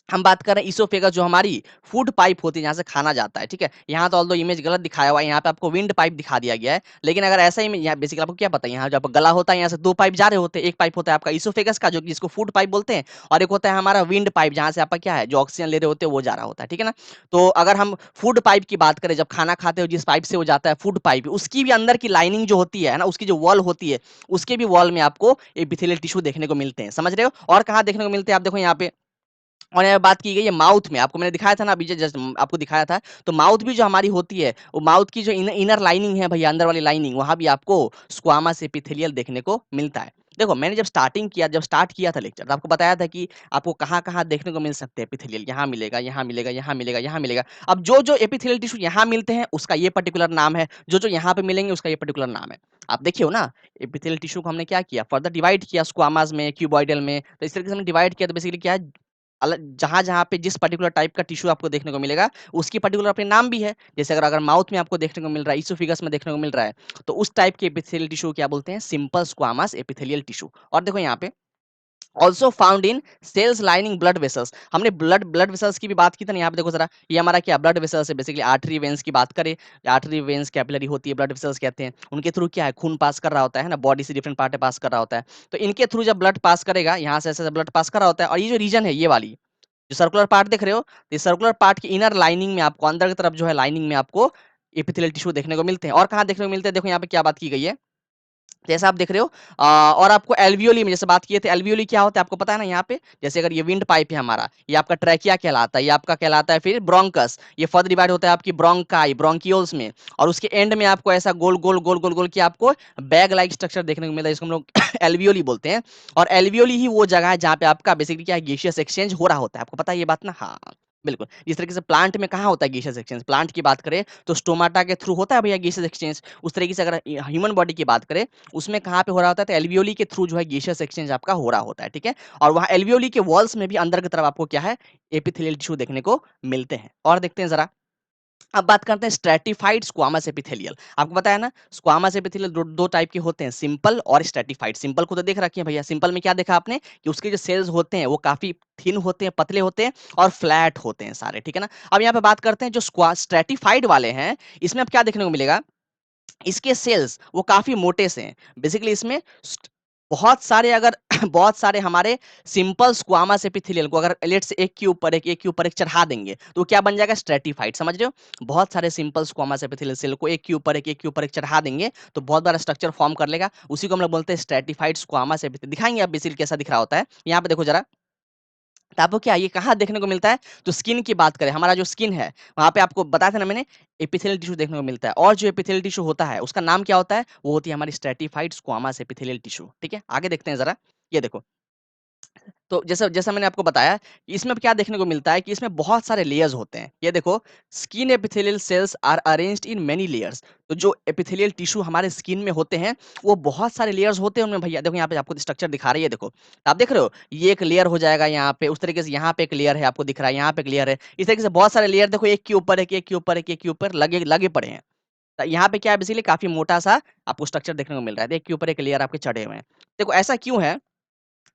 हम बात कर रहे हैं ईसोफेगस, जो हमारी फूड पाइप होती है जहाँ से खाना जाता है, ठीक है। यहाँ तो ऑल्दो इमेज गलत दिखाया हुआ है, यहाँ पे आपको विंड पाइप दिखा दिया गया है। लेकिन अगर ऐसा ही यहाँ बेसिकली आपको क्या पता है, यहाँ जब गला होता है यहाँ से दो पाइप जा रहे होते हैं। एक पाइप होता है आपका ईसोफेगस का, जो कि जिसको फूड पाइप बोलते हैं, और एक होता है हमारा विंड पाइप, जहाँ से आपका क्या है, जो ऑक्सीजन ले रहे होते हैं वो जा रहा होता है, ठीक है ना। तो अगर हम फूड पाइप की बात करें, जब खाना खाते हो जिस पाइप से वो जाता है फूड पाइप, उसकी भी अंदर की लाइनिंग जो होती है ना, उसकी जो वॉल होती है, उसके भी वॉल में आपको एपिथेलियल टिश्यू देखने को मिलते हैं, समझ रहे हो। और कहाँ देखने को मिलते हैं, आप देखो यहाँ पे। और यहाँ बात की गई है माउथ में, आपको मैंने दिखाया था ना अभी, जस्ट आपको दिखाया था। तो माउथ भी जो हमारी होती है, वो माउथ की जो इनर लाइनिंग है भैया, अंदर वाली लाइनिंग, वहां भी आपको स्क्वामस एपिथेलियल देखने को मिलता है। देखो मैंने जब स्टार्ट किया था लेक्चर, तो आपको बताया था कि आपको कहाँ कहाँ देखने को मिल सकते हैं एपिथेलियल, यहाँ मिलेगा, यहाँ मिलेगा, यहाँ मिलेगा, यहाँ मिलेगा। अब जो जो एपिथेलियल टिश्यू यहाँ मिलते हैं उसका ये पर्टिकुलर नाम है, जो जो यहाँ पे मिलेंगे उसका ये पर्टिकुलर नाम है। आप देखिए हो ना, एपिथेलियल टिश्यू को हमने क्या किया, फर्दर डिवाइड किया, स्क्वामास में, क्यूबॉइडल में। तो इस तरीके से हमने डिवाइड किया, तो बेसिकली क्या है, अलग जहाँ जहाँ पे जिस पर्टिकुलर टाइप का टिश्यू आपको देखने को मिलेगा, उसकी पर्टिकुलर अपने नाम भी है। जैसे अगर अगर माउथ में आपको देखने को मिल रहा है, इसोफिगस में देखने को मिल रहा है, तो उस टाइप के एपिथेलियल टिश्यू क्या बोलते हैं, सिंपल स्क्वामस एपिथेलियल टिश्यू। और देखो यहाँ पे also found in cells lining blood vessels, हमने ब्लड वेसल्स की भी बात की थी ना। यहाँ पे देखो जरा, ये हमारा क्या ब्लड वेसल्स है, बेसिकली आर्टरी वेन्स की बात करें, आर्टरी वेन्स कैपिलरी होती है, ब्लड वेसल्स कहते हैं। उनके थ्रू क्या है, खून पास कर रहा होता है ना, बॉडी से डिफरेंट पार्ट पास कर रहा होता है। तो इनके थ्रू जब ब्लड पास करेगा, यहाँ से ऐसे ब्लड पास कर रहा होता है, और ये जो रीजन है, ये वाली जो सर्कुलर पार्ट देख रहे हो, तो इस सर्कुलर पार्ट की इनर लाइनिंग में आपको, अंदर की तरफ जो है लाइनिंग में आपको एपिथेलियल टिश्यू देखने को मिलते हैं। और कहाँ देखने को मिलते हैं, देखो यहाँ पे क्या बात की गई है, जैसा आप देख रहे हो। और आपको एल्वियोली में जैसे बात किए थे, एल्वियोली क्या होता है आपको पता है ना। यहाँ पे जैसे अगर ये विंड पाइप है हमारा, ये आपका ट्रैकिया कहलाता है, ये आपका कहलाता है फिर ब्रोंकस। ये फर्दर डिवाइड होता है आपकी ब्रोंकाई, ब्रोंकियोल्स में। और उसके एंड में आपको ऐसा गोल गोल गोल गोल गोल की आपको बैग लाइक स्ट्रक्चर देखने को मिलता है, जिसको हम लोग एल्वियोली बोलते हैं। और एल्वियोली ही वो जगह है जहाँ पे आपका बेसिकली क्या है, गैसियस एक्सचेंज हो रहा होता है। आपको पता है ये बात ना, हाँ बिल्कुल। जिस तरीके से प्लांट में कहाँ होता है गैसियस एक्सचेंज, प्लांट की बात करें तो स्टोमाटा के थ्रू होता है भैया गैसियस एक्सचेंज। उस तरीके से अगर ह्यूमन बॉडी की बात करें, उसमें कहाँ पे हो रहा होता है, तो एल्वियोली के थ्रू जो है गैसियस एक्सचेंज आपका हो रहा होता है, ठीक है। और वहाँ एल्वियोली के वॉल्स में भी अंदर की तरफ आपको क्या है, एपिथेलियल टिश्यू देखने को मिलते हैं। और देखते हैं जरा, अब बात करते हैं स्ट्रेटिफाइड स्क्वामस एपिथेलियल। आपको पता है ना, स्क्वामस एपिथेलियल दो टाइप के होते हैं, सिंपल और स्ट्रेटिफाइड। सिंपल को तो देख रखे हैं भैया, सिंपल में क्या देखा आपने कि उसके जो सेल्स होते हैं वो काफी थिन होते हैं, पतले होते हैं, और फ्लैट होते हैं सारे, ठीक है ना। अब यहाँ पे बात करते हैं जो स्ट्रेटिफाइड वाले हैं, इसमें अब क्या देखने को मिलेगा, इसके सेल्स वो काफी मोटे से हैं। बेसिकली इसमें बहुत सारे अगर बहुत सारे हमारे सिंपल स्क्वामस एपिथेलियल को अगर लेट से एक के ऊपर एक चढ़ा देंगे, तो क्या बन जाएगा, स्ट्रेटिफाइड, समझ रहे हो। बहुत सारे सिंपल स्क्वामस एपिथेलियल सेल को एक के ऊपर एक चढ़ा देंगे, तो बहुत बड़ा स्ट्रक्चर फॉर्म कर लेगा। उसी को हम लोग बोलते हैं स्ट्रेटिफाइड स्क्वामस एपिथेलियल। दिखाएंगे आप बेसिकली कैसा दिख रहा होता है, यहाँ पे देखो जरा। तो आपको क्या ये कहाँ देखने को मिलता है, तो स्किन की बात करें, हमारा जो स्किन है वहां पे आपको बताया था ना मैंने, एपिथेलियल टिश्यू देखने को मिलता है। और जो एपिथेलियल टिश्यू होता है उसका नाम क्या होता है, वो होती है हमारी स्ट्रेटिफाइड स्क्वामस एपिथेलियल टिश्यू, ठीक है। आगे देखते हैं जरा, ये देखो, तो जैसा जैसा मैंने आपको बताया कि इसमें क्या देखने को मिलता है कि इसमें बहुत सारे लेयर्स होते हैं। ये देखो, skin epithelial cells are arranged in many layers. तो जो एपिथेलियल टिश्यू हमारे स्किन में होते हैं, वो बहुत सारे लेयर्स होते हैं उनमें भैया। देखो यहाँ पे आपको स्ट्रक्चर दिखा रही है, देखो आप देख रहे हो, ये एक लेयर हो जाएगा यहाँ पे, उस तरीके से यहाँ पे एक लेयर है, आपको दिख रहा है यहाँ पे एक लेयर है, इस तरीके से बहुत सारे लेयर देखो, एक के ऊपर एक, एक के ऊपर एक, एक के ऊपर लगे लगे पड़े हैं। तो यहाँ पे क्या है, बेसिकली काफी मोटा सा आपको स्ट्रक्चर देखने को मिल रहा है, एक के ऊपर एक लेयर आपके चढ़े हुए हैं। देखो ऐसा क्यों है,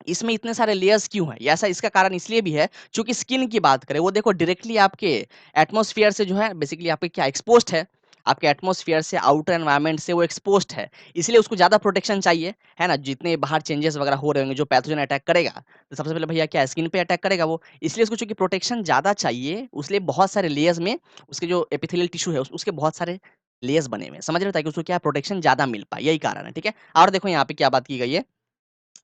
इसमें इतने सारे लेयर्स क्यों हैं? ये ऐसा इसका कारण इसलिए भी है, चूँकि स्किन की बात करें, वो देखो डायरेक्टली आपके एटमॉस्फेयर से जो है बेसिकली आपके क्या एक्सपोज़्ड है, आपके एटमॉस्फेयर से, आउटर एनवायरनमेंट से वो एक्सपोज़्ड है। इसलिए उसको ज़्यादा प्रोटेक्शन चाहिए, है ना? जितने बाहर चेंजेस वगैरह हो रहे होंगे, जो पैथोजन अटैक करेगा, तो सबसे पहले भैया क्या स्किन पे अटैक करेगा वो। इसलिए उसको चूँकि प्रोटेक्शन ज़्यादा चाहिए, इसलिए बहुत सारे लेयर्स में उसके जो एपिथेलियल टिश्यू है, उसके बहुत सारे लेयर्स बने हुए हैं। समझ रहे हो? ताकि उसको क्या प्रोटेक्शन ज़्यादा मिल पाए, यही कारण है, ठीक है? और देखो यहाँ पे क्या बात की गई है,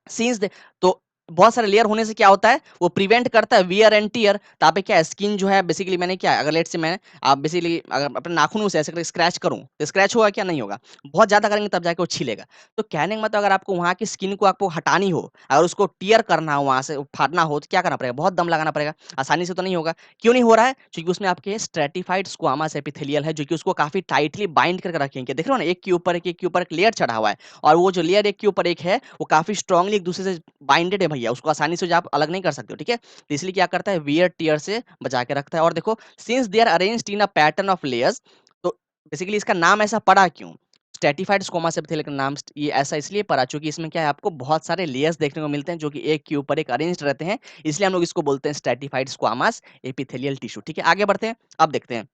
सीन्स दे तो बहुत सारे लेयर होने से क्या होता है, वो प्रिवेंट करता है वियर एंड टियर। तो आप क्या स्किन जो है बेसिकली, मैंने क्या अगर लेट से मैं आप बेसिकली अगर अपने नाखूनों से ऐसे करके स्क्रैच करूं, तो स्क्रैच होगा क्या, नहीं होगा, बहुत ज्यादा करेंगे तब जाके वो छिलेगा। तो कहने का मतलब, अगर आपको वहां की स्किन को आपको हटानी हो, अगर उसको टियर करना हो, वहां से फाड़ना हो, तो क्या करना पड़ेगा, बहुत दम लगाना पड़ेगा, आसानी से तो नहीं होगा। क्यों नहीं हो रहा है, क्योंकि उसमें आपके स्ट्रेटिफाइड स्क्वामस एपिथेलियल है, जो कि उसको काफी टाइटली बाइंड करके रखेंगे। देख रहे हो ना, एक के ऊपर एक, एक के ऊपर एक लेयर चढ़ा हुआ है, और वो जो लेयर एक के ऊपर एक है, वो काफी स्ट्रांगली एक दूसरे से बाइंडेड है भैया, उसको आसानी से जो आप अलग नहीं कर सकते हो, ठीक है? तो इसलिए क्या करता है, वियर टियर से बचा के रखता है। और देखो, since they are arranged in a pattern of layers, तो बेसिकली इसका नाम ऐसा पड़ा क्यों, स्ट्रेटिफाइड स्क्वामा एपिथेलियल का नाम ये ऐसा इसलिए पड़ा, क्योंकि इसमें क्या है, आपको बहुत सारे लेयर्स देखने को मिलते हैं, जो कि एक के ऊपर एक अरेंज्ड रहते हैं। इसलिए हम लोग इसको बोलते हैं स्ट्रेटिफाइड स्क्वामास एपिथेलियल टिश्यू, ठीक है? आगे बढ़ते हैं, अब देखते हैं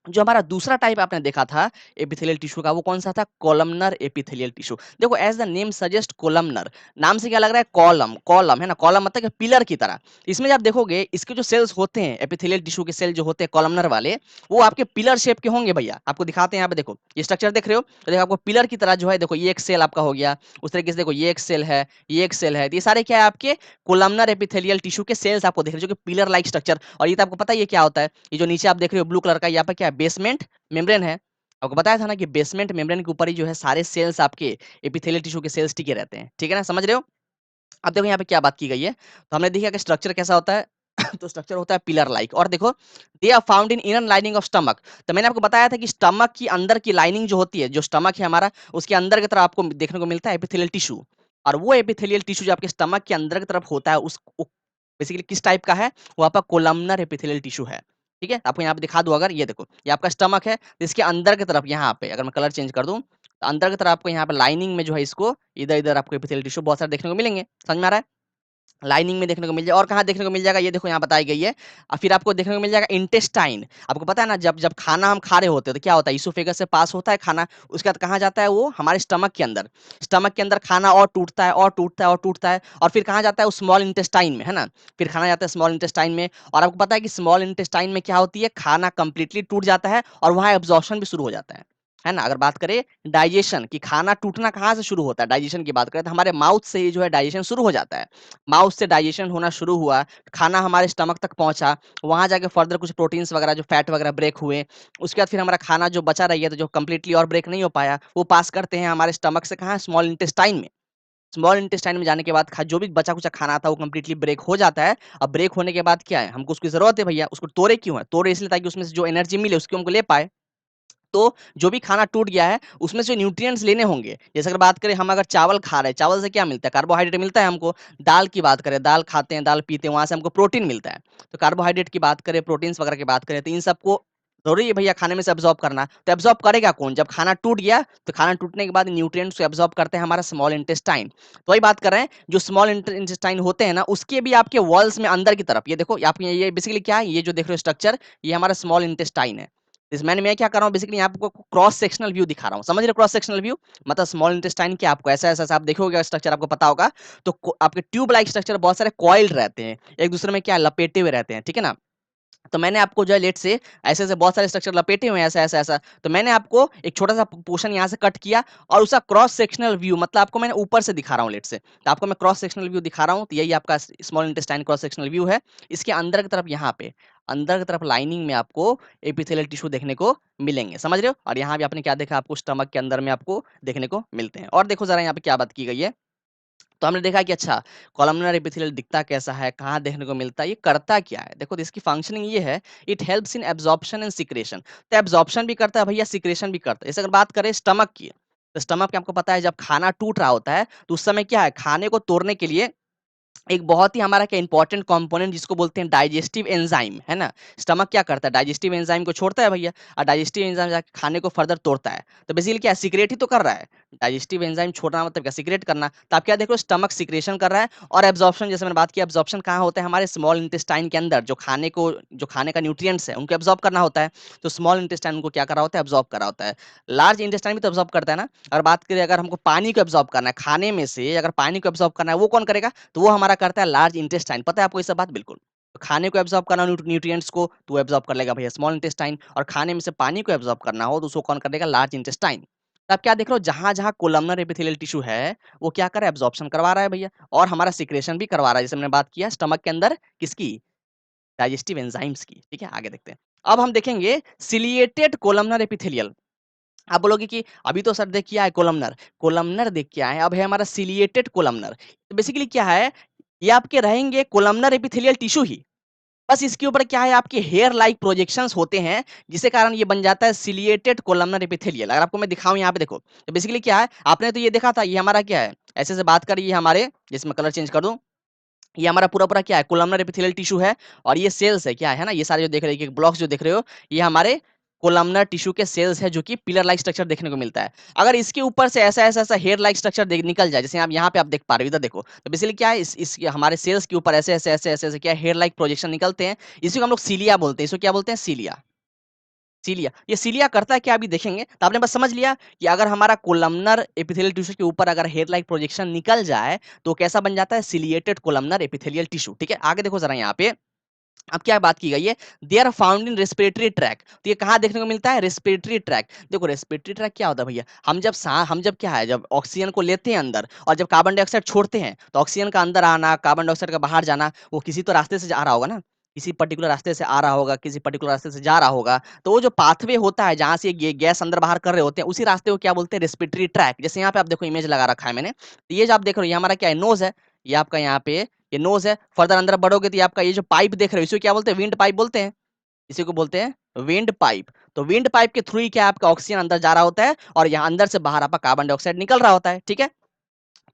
जो हमारा दूसरा टाइप आपने देखा था एपिथेलियल टिश्यू का, वो कौन सा था, कॉलमनर एपिथेलियल टिश्यू। देखो as the name suggest, columnar, नाम से क्या लग रहा है, कॉलम, कॉलम है ना, कॉलम मतलब कि पिलर की तरह। इसमें जब आप देखोगे, इसके जो सेल्स होते हैं, एपिथेलियल टिश्यू के सेल जो होते हैं कॉलमनर वाले, वो आपके पिलर शेप के होंगे भैया। आपको दिखाते हैं, यहाँ पे देखो ये स्ट्रक्चर देख रहे हो, तो देखो आपको पिलर की तरह जो है, देखो ये एक सेल आपका हो गया, उस तरीके से देखो ये एक सेल है, ये एक सेल है, तो ये सारे क्या है, आपके कोलमनर एपिथेलियल टिश्यू के सेल्स आपको देख रहे हो, जो कि पिलर लाइक स्ट्रक्चर। और ये तो आपको पता है ये क्या होता है, ये जो नीचे आप देख रहे हो ब्लू कलर का, यहाँ पे क्या है, बेसमेंट मेम्ब्रेन है। आपको बताया था ना कि बेसमेंट मेम्ब्रेन के ऊपर ही जो है सारे सेल्स आपके एपिथेलियल टिश्यू के सेल्स टिके रहते हैं, ठीक है ना, समझ रहे हो? अब देखो यहाँ पे क्या बात की गई है, तो हमने देखा कि स्ट्रक्चर कैसा होता है तो स्ट्रक्चर होता है पिलर लाइक। और देखो, they are found in inner lining of stomach. तो मैंने आपको बताया था कि स्टमक की अंदर की लाइनिंग जो होती है, जो स्टमक है हमारा, उसके अंदर की तरफ आपको देखने को मिलता है एपिथेलियल टिश्यू। और वो एपिथेलियल टिश्यू जो आपके स्टमक के अंदर की तरफ होता है, उस बेसिकली किस टाइप का है, वो आपका कोलमनर एपिथेलियल टिश्यू है, ठीक है? आपको यहाँ पे दिखा दूं, अगर ये देखो, ये आपका स्टमक है, तो इसके अंदर की तरफ यहाँ पे अगर मैं कलर चेंज कर दूं, तो अंदर की तरफ आपको यहाँ पे लाइनिंग में जो है, इसको इधर इधर आपको एपिथेलियल टिश्यू बहुत सारे देखने को मिलेंगे। समझ में आ रहा है? लाइनिंग में देखने को मिल जाए, और कहाँ देखने को मिल जाएगा, ये देखो यहाँ बताई गई है। फिर आपको देखने को मिल जाएगा इंटेस्टाइन। आपको पता है ना, जब जब खाना हम खा रहे होते हैं, तो क्या होता है, इसोफेगस से पास होता है खाना, उसके बाद कहाँ जाता है, वो हमारे स्टमक के अंदर। स्टमक के अंदर खाना और टूटता है और टूटता है और टूटता है, और फिर कहाँ जाता है, वो स्मॉल इंटेस्टाइन में, है ना? फिर खाना जाता है स्मॉल इंटेस्टाइन में, और आपको पता है कि स्मॉल इंटेस्टाइन में क्या होती है, खाना कंप्लीटली टूट जाता है, और वहाँ एब्जॉर्प्शन भी शुरू हो जाता है ना? अगर बात करें डाइजेशन की, खाना टूटना कहाँ से शुरू होता है, डाइजेशन की बात करें, तो हमारे माउथ से ही जो है डाइजेशन शुरू हो जाता है। माउथ से डाइजेशन होना शुरू हुआ, खाना हमारे स्टमक तक पहुंचा, वहां जाके फर्दर कुछ प्रोटीन्स वगैरह जो फैट वगैरह ब्रेक हुए, उसके बाद फिर हमारा खाना जो बचा रही है, तो जो कंप्लीटली और ब्रेक नहीं हो पाया, वो पास करते हैं हमारे स्टमक से कहाँ, स्मॉल इंटेस्टाइन में। स्मॉल इंटेस्टाइन में जाने के बाद जो भी बचा कुचा खाना था, वो कंप्लीटली ब्रेक हो जाता है। अब ब्रेक होने के बाद क्या है, हमको उसकी जरूरत है भैया, उसको तोड़े क्यों है, तोड़े इसलिए ताकि उसमें से जो एनर्जी मिले उसको हमको ले पाए। तो जो भी खाना टूट गया है, उसमें से न्यूट्रिएंट्स लेने होंगे। जैसे अगर बात करें, हम अगर चावल खा रहे हैं, चावल से क्या मिलता है, कार्बोहाइड्रेट मिलता है हमको। दाल की बात करें, दाल खाते हैं, दाल पीते हैं, वहां से हमको प्रोटीन मिलता है। तो कार्बोहाइड्रेट की बात करें, प्रोटीन्स वगैरह की बात करें, तो इन सबको जरूरी है भैया खाने में से एब्जॉर्ब करना। तो एब्जॉर्ब करेगा कौन, जब खाना टूट गया, तो खाना टूटने के बाद न्यूट्रिएंट्स को एब्जॉर्ब करते हैं हमारा स्मॉल इंटेस्टाइन। तो वही बात कर रहे हैं, जो स्मॉल इंटेस्टाइन होते हैं ना, उसके भी आपके वॉल्स में अंदर की तरफ, ये देखो आप, ये बेसिकली क्या है, ये जो देख रहे हो स्ट्रक्चर, ये हमारा स्मॉल इंटेस्टाइन है। इस मैंने मैं क्या कर रहा हूँ, बेसिकली यहाँ आपको क्रॉस सेक्शनल व्यू दिखा रहा हूँ, समझ रहे हो? क्रॉस सेक्शनल व्यू मतलब स्मॉल इंटेस्टाइन क्या, आपको ऐसा ऐसा आप देखोगे स्ट्रक्चर, आपको पता होगा। तो आपके ट्यूब लाइक स्ट्रक्चर बहुत सारे कॉइल्ड रहते हैं, एक दूसरे में क्या लपेटे हुए रहते हैं, ठीक है ना? तो मैंने आपको जो है लेट से ऐसे-ऐसे बहुत सारे स्ट्रक्चर लपेटे हुए हैं, ऐसा-ऐसा-ऐसा। तो मैंने आपको एक छोटा-सा पोर्शन यहाँ से कट किया, और उसका क्रॉस सेक्शनल व्यू मतलब आपको मैंने ऊपर से दिखा रहा हूँ लेट से। तो आपको मैं क्रॉस सेक्शनल व्यू दिखा रहा हूँ, तो यही आपका small intestine cross sectional view है। इसके अंदर की तरफ यहाँ पे, अंदर की तरफ लाइनिंग में आपको एपिथेलियल टिश्यू देखने को मिलेंगे, समझ रहे हो? और यहाँ भी आपने क्या देखा, आपको स्टमक के अंदर में आपको देखने को मिलते हैं। और देखो ज़रा यहाँ पे क्या बात की गई है। तो हमने देखा कि अच्छा कॉलमनर एपिथेलियल दिखता कैसा है, कहाँ देखने को मिलता है, ये करता क्या है? देखो तो इसकी फंक्शनिंग ये है, it helps in absorption and secretion. तो एब्जॉर्प्शन भी करता है भैया, सिक्रेशन भी करता है। जैसे अगर बात करें स्टमक की, तो स्टमक में आपको पता है जब खाना टूट रहा होता है, तो उस समय क्या है, खाने को तोड़ने के लिए एक बहुत ही हमारा क्या इंपॉर्टेंट कंपोनेंट जिसको बोलते हैं डाइजेस्टिव एंजाइम, है ना? स्टमक क्या करता है, डाइजेस्टिव एंजाइम को छोड़ता है भैया, और डाइजेस्टिव एंजाइम जाके खाने को फर्दर तोड़ता है। तो बेसिकली क्या है, सीक्रेट ही तो कर रहा है। डाइजेस्टिव एंजाइम छोड़ना मतलब क्या, सीक्रेट करना। तो आप क्या देख रहे हो, स्टमक सीक्रेशन कर रहा है। और एब्जॉर्प्शन, जैसे मैंने बात की, एब्जॉर्प्शन कहाँ होता है, हमारे स्मॉल इंटेस्टाइन के अंदर, जो खाने का न्यूट्रिएंट्स है उनको एब्जॉर्ब करना होता है। तो स्मॉल इंटेस्टाइन उनको क्या कर रहा होता है, एब्जॉर्ब कर रहा होता है। लार्ज इंटेस्टाइन भी तो एब्जॉर्ब करता है ना। अगर बात करें, अगर हमको पानी को एब्जॉर्ब करना है, खाने में से अगर पानी को एब्जॉर्ब करना है, वो कौन करेगा, तो वो हमारा करता है लार्ज इंटेस्टाइन। पता है आपको ये सब बात? बिल्कुल। तो खाने को एब्जॉर्ब करना न्यूट्रिएंट्स को, तो वो एब्जॉर्ब कर लेगा भैया स्मॉल इंटेस्टाइन। और खाने में से पानी को एब्जॉर्ब करना हो, तो उसको कौन कर लेगा, लार्ज इंटेस्टाइन। तो आप क्या देख रहे हो, जहां जहां कोलमनर एपिथेलियल टिश्यू है, वो क्या कर रहा है, एब्जॉर्प्शन करवा रहा है भैया, और हमारा सिक्रेशन भी करवा रहा है, जैसे मैंने बात किया स्टमक के अंदर किसकी, डाइजेस्टिव एंजाइम्स की। ठीक है, आगे देखते हैं। अब हम देखेंगे सिलिएटेड कोलमनर एपिथेलियल। आप बोलोगे कि अभी तो सर देख किया है कोलमनर, कोलमनर देख के आए हैं, अब है हमारा सिलिएटेड कोलमनर। तो बेसिकली क्या है, ये आपके रहेंगे कोलमनर एपिथेलियल टिश्यू ही, बस इसके ऊपर क्या है, आपके हेयर लाइक प्रोजेक्शंस होते हैं, जिसके कारण ये बन जाता है सिलिएटेड कोलमनर एपिथेलियल। अगर आपको मैं दिखाऊं यहाँ पे देखो, तो बेसिकली क्या है, आपने तो ये देखा था, ये हमारा क्या है, ऐसे से बात करिए, हमारे, जिसमें कलर चेंज कर दूं, ये हमारा पूरा पूरा क्या है, कोलमनर एपिथेलियल टिश्यू है। और ये सेल्स है, क्या है ना, ये सारे जो देख रहे हो, ब्लॉक्स जो देख रहे हो, ये हमारे कोलमनर टिश्यू के सेल्स है, जो कि पिलर लाइक स्ट्रक्चर देखने को मिलता है। अगर इसके ऊपर से ऐसा ऐसा ऐसा हेयर लाइक स्ट्रक्चर निकल जाए, जैसे आप यहाँ पे आप देख पा रहे हो, इधर देखो, तो बेसिकली क्या है, इस हमारे सेल्स के ऊपर ऐसे ऐसे ऐसे ऐसे ऐसे क्या हेयर लाइक प्रोजेक्शन निकलते हैं। इसी को हम लोग सीलिया बोलते हैं, इसको क्या बोलते हैं, सीलिया। सीलिया, ये सीलिया करता है क्या, अभी देखेंगे। तो आपने बस समझ लिया कि अगर हमारा कोलमनर एपिथेलियल टिश्यू के ऊपर अगर हेयर लाइक प्रोजेक्शन निकल जाए, तो कैसा बन जाता है, सिलिएटेड कोलमनर एपिथेलियल टिश्यू। ठीक है, आगे देखो जरा यहाँ पे, अब क्या बात की गई है, they are found in respiratory tract. तो ये कहाँ देखने को मिलता है, रेस्पिरेटरी ट्रैक। देखो रेस्पिरेटरी ट्रैक क्या होता है भैया, हम जब क्या है, जब ऑक्सीजन को लेते हैं अंदर, और जब कार्बन डाइऑक्साइड छोड़ते हैं, तो ऑक्सीजन का अंदर आना, कार्बन डाइऑक्साइड का बाहर जाना, वो किसी तो रास्ते से आ रहा होगा ना, किसी पर्टिकुलर रास्ते से आ रहा होगा, किसी पर्टिकुलर रास्ते से जा रहा होगा। तो वो जो पाथवे होता है, जहां से ये गैस अंदर बाहर कर रहे होते हैं, उसी रास्ते को क्या बोलते हैं, रेस्पिरेटरी ट्रैक। जैसे यहाँ पे आप देखो, इमेज लगा रखा है मैंने, तो ये जो आप देख रहे हो, ये हमारा क्या है, नोज है। ये आपका यहाँ पे ये नोज है। फर्दर अंदर बढ़ोगे तो ये आपका ये जो पाइप देख रहे हो, इसे क्या बोलते हैं, विंड पाइप बोलते हैं। इसी को बोलते हैं विंड पाइप। तो विंड पाइप के थ्रू ही क्या आपका ऑक्सीजन अंदर जा रहा होता है, और यहाँ अंदर से बाहर आपका कार्बन डाइऑक्साइड निकल रहा होता है। ठीक है,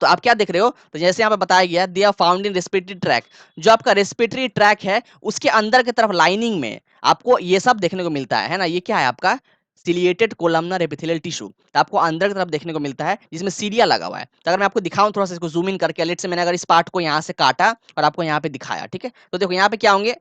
तो आप क्या देख रहे हो, तो जैसे यहाँ पे बताया गया, they are found in respiratory tract. जो आपका रेस्पिरेटरी ट्रैक है, उसके अंदर की तरफ लाइनिंग में आपको ये सब देखने को मिलता है ना। ये क्या है आपका, सिलिएटेड कोलमनर एपिथेलियल टिश्यू। तो आपको अंदर की तरफ देखने को मिलता है, जिसमें सीलिया लगा हुआ है। तो अगर मैं आपको दिखाऊं थोड़ा सा, इसको जूम इन करके, लेट से मैंने अगर इस पार्ट को यहाँ से काटा और आपको यहाँ पे दिखाया, ठीक है, तो देखो यहाँ पे क्या होंगे,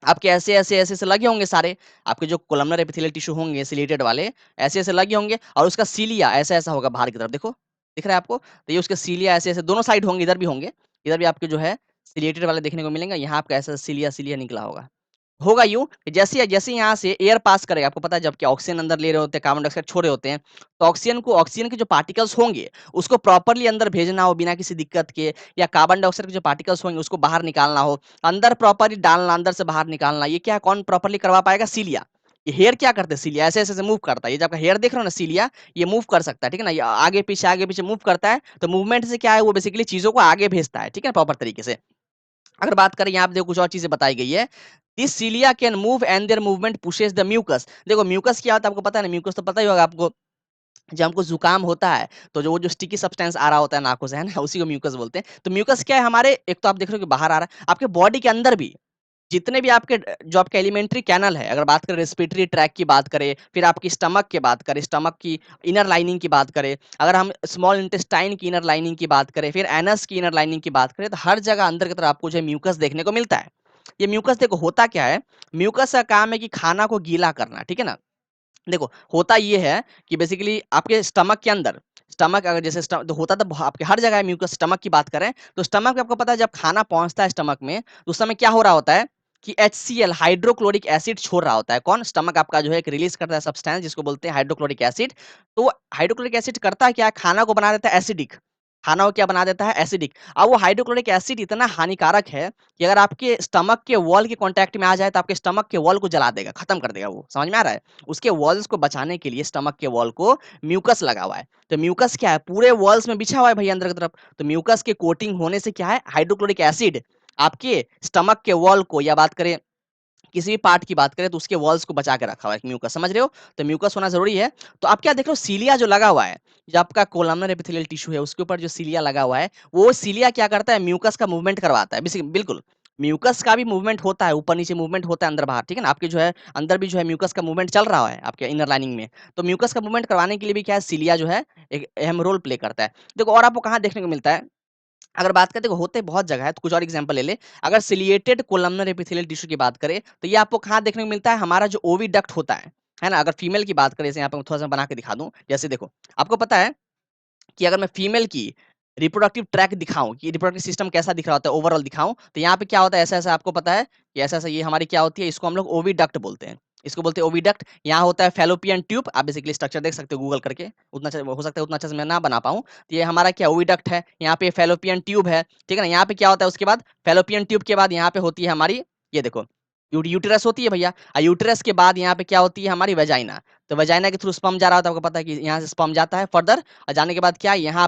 आपके ऐसे ऐसे ऐसे ऐसे लगे होंगे सारे, आपके जो कोलमनर एपिथेलियल टिश्यू होंगे सिलिएटेड वाले, ऐसे ऐसे लगे होंगे, और उसका सीलिया ऐसा ऐसा होगा बाहर की तरफ, देखो दिख रहा है आपको, तो ये उसके सीलिया ऐसे ऐसे दोनों साइड होंगे, इधर भी होंगे, इधर भी आपके जो है सिलिएटेड वाले देखने को मिलेंगे। यहाँ आपका ऐसा सीलिया सीलिया निकला होगा यूं कि जैसे यहाँ से एयर पास करेगा, आपको पता है जब कि ऑक्सीजन अंदर ले रहे होते हैं, कार्बन डाइऑक्साइड छोड़ रहे होते हैं, तो ऑक्सीजन के जो पार्टिकल्स होंगे, उसको प्रॉपर्ली अंदर भेजना हो बिना किसी दिक्कत के, या कार्बन डाइऑक्साइड के जो पार्टिकल्स होंगे उसको बाहर निकालना हो, अंदर प्रॉपर्ली डालना, अंदर से बाहर निकालना, ये क्या कौन प्रॉपर्ली करवा पाएगा, सीलिया। ये हेयर क्या करते हैं, सीलिया ऐसे ऐसे मूव करता है। ये जो आपका हेयर देख रहे हो ना, सीलिया, ये मूव कर सकता है, ठीक है ना, ये आगे पीछे मूव करता है। तो मूवमेंट से क्या है, वो बेसिकली चीजों को आगे भेजता है, ठीक है, प्रॉपर तरीके से। अगर बात करें यहाँ पे, देखो कुछ और चीजें बताई गई है, this cilia can move and there movement pushes the mucus. देखो म्यूकस क्या होता है आपको पता है ना, म्यूकस तो पता ही होगा आपको। जब हमको जुकाम होता है, तो जो वो जो स्टिकी सब्सटेंस आ रहा होता है नाकों से, है ना, उसी को म्यूकस बोलते हैं। तो म्यूकस क्या है हमारे, एक तो आप देख रहे हो कि बाहर आ रहा है, आपके बॉडी के अंदर भी जितने भी आपके जो आपके एलिमेंट्री कैनल है, अगर बात करें रेस्पिरेटरी ट्रैक की बात करें, फिर आपकी स्टमक की बात करें, स्टमक की इनर लाइनिंग की बात करें, अगर हम स्मॉल इंटेस्टाइन की इनर लाइनिंग की बात करें, फिर एनस की इनर लाइनिंग की बात करें, तो हर जगह अंदर की तरफ आपको जो है म्यूकस देखने को मिलता है। ये म्यूकस देखो होता क्या है, म्यूकस का काम है कि खाना को गीला करना, ठीक है ना। देखो होता ये है कि बेसिकली आपके स्टमक के अंदर, स्टमक अगर जैसे तो होता तो आपके हर जगह है म्यूकस। स्टमक की बात करें तो स्टमक में आपको पता है जब खाना पहुंचता है स्टमक में, तो उस समय क्या हो रहा होता है कि HCl हाइड्रोक्लोरिक एसिड छोड़ रहा होता है। कौन, स्टमक आपका जो है एक रिलीज करता है सब्सटेंस जिसको बोलते हैं हाइड्रोक्लोरिक एसिड। तो वो हाइड्रोक्लोरिक एसिड करता है क्या, खाना को बना देता है एसिडिक। खाना को क्या बना देता है, एसिडिक। अब वो हाइड्रोक्लोरिक एसिड इतना हानिकारक है कि अगर आपके स्टमक के वॉल के कांटेक्ट में आ जाए तो आपके स्टमक के वॉल को जला देगा, खत्म कर देगा वो, समझ में आ रहा है। उसके वॉल्स को बचाने के लिए स्टमक के वॉल को म्यूकस लगा हुआ है। तो म्यूकस क्या है, पूरे वॉल्स में बिछा हुआ है भैया अंदर की तरफ। तो म्यूकस के कोटिंग होने से क्या है, हाइड्रोक्लोरिक एसिड आपके स्टमक के वॉल को, या बात करें किसी भी पार्ट की बात करें तो उसके वॉल्स को बचा के रखा हुआ है म्यूकस, समझ रहे हो। तो म्यूकस होना जरूरी है। तो आप क्या देख रहे हो, सीलिया जो लगा हुआ है, जो आपका कोलमनर एपिथेलियल टिश्यू है उसके ऊपर जो सीलिया लगा हुआ है, वो सीलिया क्या करता है, म्यूकस का मूवमेंट करवाता है। बिल्कुल म्यूकस का भी मूवमेंट होता है, ऊपर नीचे मूवमेंट होता है अंदर बाहर, ठीक है ना। आपके जो है अंदर भी जो है म्यूकस का मूवमेंट चल रहा है आपके इनर लाइनिंग में। तो म्यूकस का मूवमेंट करवाने के लिए भी क्या है, सीलिया जो है एक अहम रोल प्ले करता है। देखो और आपको कहाँ देखने को मिलता है, अगर बात करते हैं होते बहुत जगह है, तो कुछ और एग्जांपल ले ले। अगर सिलिएटेड कोलमनर एपिथेलियल टिश्यू की बात करें तो ये आपको कहाँ देखने को मिलता है, हमारा जो ओविडक्ट होता है ना। अगर फीमेल की बात करें, जैसे यहाँ पे थोड़ा सा बना के दिखा दूं, जैसे देखो आपको पता है कि अगर मैं फीमेल की रिप्रोडक्टिव ट्रैक दिखाऊं कि रिप्रोडक्टिव सिस्टम कैसा दिख रहा होता है, ओवरऑल दिखाऊं, तो यहाँ पे क्या होता है, ऐसा ऐसा आपको पता है कि ऐसा ऐसा ये हमारी क्या होती है, इसको हम लोग ओविडक्ट बोलते हैं। इसको बोलते हैं ओविडक्ट। यहाँ होता है फेलोपियन ट्यूब, आप बेसिकली स्ट्रक्चर देख सकते हो गूगल करके, उतना हो सकता है उतना अच्छे से मैं ना बना पाऊं। तो ये हमारा क्या ओविडक्ट है, यहाँ पे फेलोपियन ट्यूब है, ठीक है ना। यहाँ पे क्या होता है, उसके बाद फेलोपियन ट्यूब के बाद यहाँ पे होती है हमारी, ये देखो यूटेरस होती है भैया। यूटेरस के बाद यहाँ पे क्या होती है हमारी वेजाइना। तो वेजाइना के थ्रू स्पर्म जा रहा होता है, आपको पता है कि यहाँ से स्पर्म जाता है फर्दर, और जाने के बाद क्या यहाँ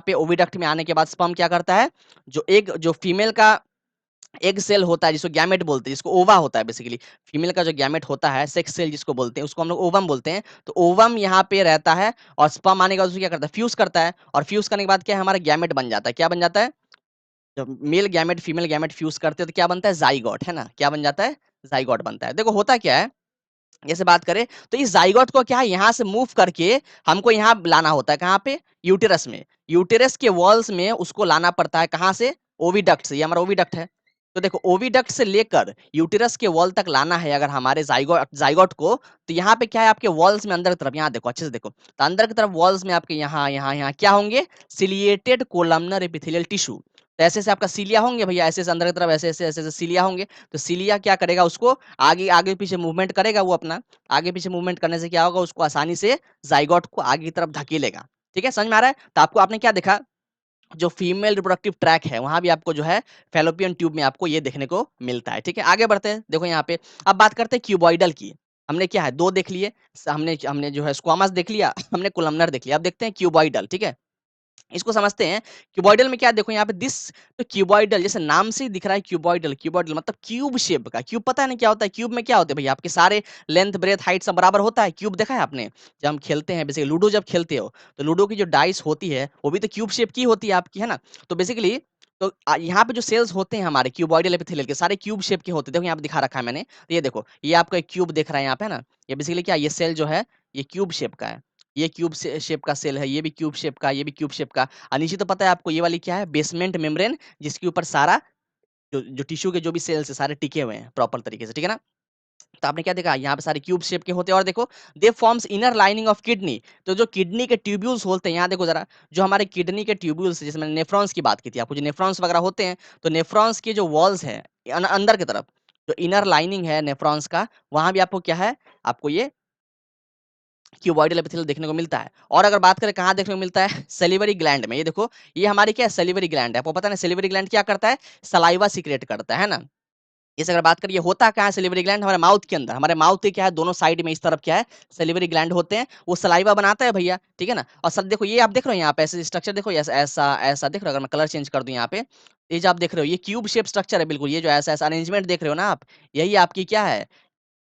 पे ओविडक्ट में आने के बाद स्पर्म क्या करता है, जो फीमेल का एग सेल होता है जिसको गैमेट बोलते हैं, जिसको ओवा होता है बेसिकली, फीमेल का जो गैमेट होता है सेक्स सेल जिसको बोलते हैं, उसको हम लोग ओवम बोलते हैं। तो ओवम यहाँ पे रहता है, और स्पर्म आने के बाद उसको क्या करता है, फ्यूज करता है, और फ्यूज करने के बाद क्या है, हमारा गैमेट बन जाता है। क्या बन जाता है, जब male gamete female gamete fuse करते हैं तो क्या बनता है, जाइगोट, है ना। क्या बन जाता है, जाइगोट बनता है। देखो होता क्या है, जैसे बात करें तो इस जाइगोट को क्या है, यहाँ से मूव करके हमको यहाँ लाना होता है, कहाँ पे, यूटेरस में। यूटेरस के वॉल्स में उसको लाना पड़ता है, कहाँ से, ओविडक्ट से। ये हमारा ओविडक्ट है। तो देखो ओविडक्ट से लेकर यूटेरस के वॉल तक लाना है अगर हमारे जाइगोट जाइगोट को, तो यहाँ पे क्या है, आपके वॉल्स में अंदर की तरफ, यहाँ देखो अच्छे से देखो, तो अंदर की तरफ वॉल्स में आपके यहाँ यहाँ यहाँ क्या होंगे, सिलिएटेड कोलमनर एपिथेलियल टिश्यू। तो ऐसे से आपका सीलिया होंगे भैया, ऐसे से अंदर की तरफ ऐसे ऐसे ऐसे सीलिया होंगे। तो सीलिया क्या करेगा, उसको आगे आगे पीछे मूवमेंट करेगा वो अपना, आगे पीछे मूवमेंट करने से क्या होगा, उसको आसानी से जाइगोट को आगे की तरफ धकेलेगा। ठीक है, समझ में आ रहा है। तो आपको आपने क्या देखा, जो फीमेल रिप्रोडक्टिव ट्रैक है वहां भी आपको जो है फेलोपियन ट्यूब में आपको ये देखने को मिलता है। ठीक है, आगे बढ़ते हैं, देखो यहाँ पे अब बात करते हैं क्यूबॉइडल की। हमने क्या है, दो देख लिए, हमने हमने जो है स्क्वामस देख लिया, हमने कोलमनर देख लिया, अब देखते हैं क्यूबॉइडल। ठीक है, इसको समझते हैं। क्यूबॉइडल में क्या देखो यहाँ पे दिस, तो क्यूबॉइडल जैसे नाम से ही दिख रहा है, क्यूबॉइडल क्यूबॉइडल मतलब क्यूब शेप का। क्यूब पता है ना क्या होता है, क्यूब में क्या होते हैं भैया, आपके सारे लेंथ ब्रेथ हाइट सब बराबर होता है। क्यूब देखा है आपने, जब हम खेलते हैं बेसिकली लूडो, जब खेलते हो तो लूडो की जो डाइस होती है वो भी तो क्यूब शेप की होती है आपकी, है ना। तो बेसिकली तो यहाँ पे जो सेल्स होते हैं हमारे क्यूबॉइडल एपिथेलियल के, सारे क्यूब शेप के होते हैं। देखो यहाँ पे दिखा रखा है मैंने, तो ये देखो ये आपका एक क्यूब देख रहा है यहाँ पे ना, ये बेसिकली क्या, ये सेल जो है ये क्यूब शेप का है। ये क्यूब शेप का सेल है, ये भी क्यूब शेप का, ये भी क्यूब शेप का। और नीचे तो पता है आपको ये वाली क्या है, बेसमेंट मेम्ब्रेन, जिसके ऊपर सारा जो टिश्यू के जो भी सेल्स है सारे टिके हुए हैं प्रॉपर तरीके से, ठीक है ना। तो आपने क्या देखा, यहाँ पे सारे क्यूब शेप के होते हैं। और देखो दे forms inner lining of kidney, तो जो किडनी के ट्यूब्यूल्स होते हैं, यहाँ देखो जरा, जो हमारे किडनी के ट्यूब्यूल्स, जैसे मैंने नेफ्रॉन्स की बात की थी आपको, जो नेफ्रॉन्स वगैरह होते हैं, तो नेफ्रॉन्स के जो वॉल्स है अंदर की तरफ, जो इनर लाइनिंग है नेफ्रॉन्स का, वहां भी आपको क्या है, आपको ये क्यूबॉइडल एपिथेलियल देखने को मिलता है। और अगर बात करें कहाँ देखने को मिलता है, सेलिवरी ग्लैंड में। ये देखो ये हमारी क्या है, सेलिवरी ग्लैंड है। आपको पता है ना सेलिवरी ग्लैंड क्या करता है, सलाइवा सीक्रेट करता है ना। इसे अगर बात करें, ये होता कहाँ है सेलिवरी ग्लैंड, हमारे माउथ के अंदर, हमारे माउथ के क्या है दोनों साइड में इस तरफ क्या है, सेलिवरी ग्लैंड होते हैं, वो सलाइवा बनाता है भैया, ठीक है ना। और सब देखो ये आप देख रहे हो यहाँ पे ऐसे स्ट्रक्चर, देखो ऐसा ऐसा ऐसा देख रहे हो, अगर मैं कलर चेंज कर दूं यहाँ पे, ये जो आप देख रहे हो ये क्यूब शेप स्ट्रक्चर है बिल्कुल, ये जो ऐसा ऐसा अरेंजमेंट देख रहे हो ना आप, यही आपकी क्या है,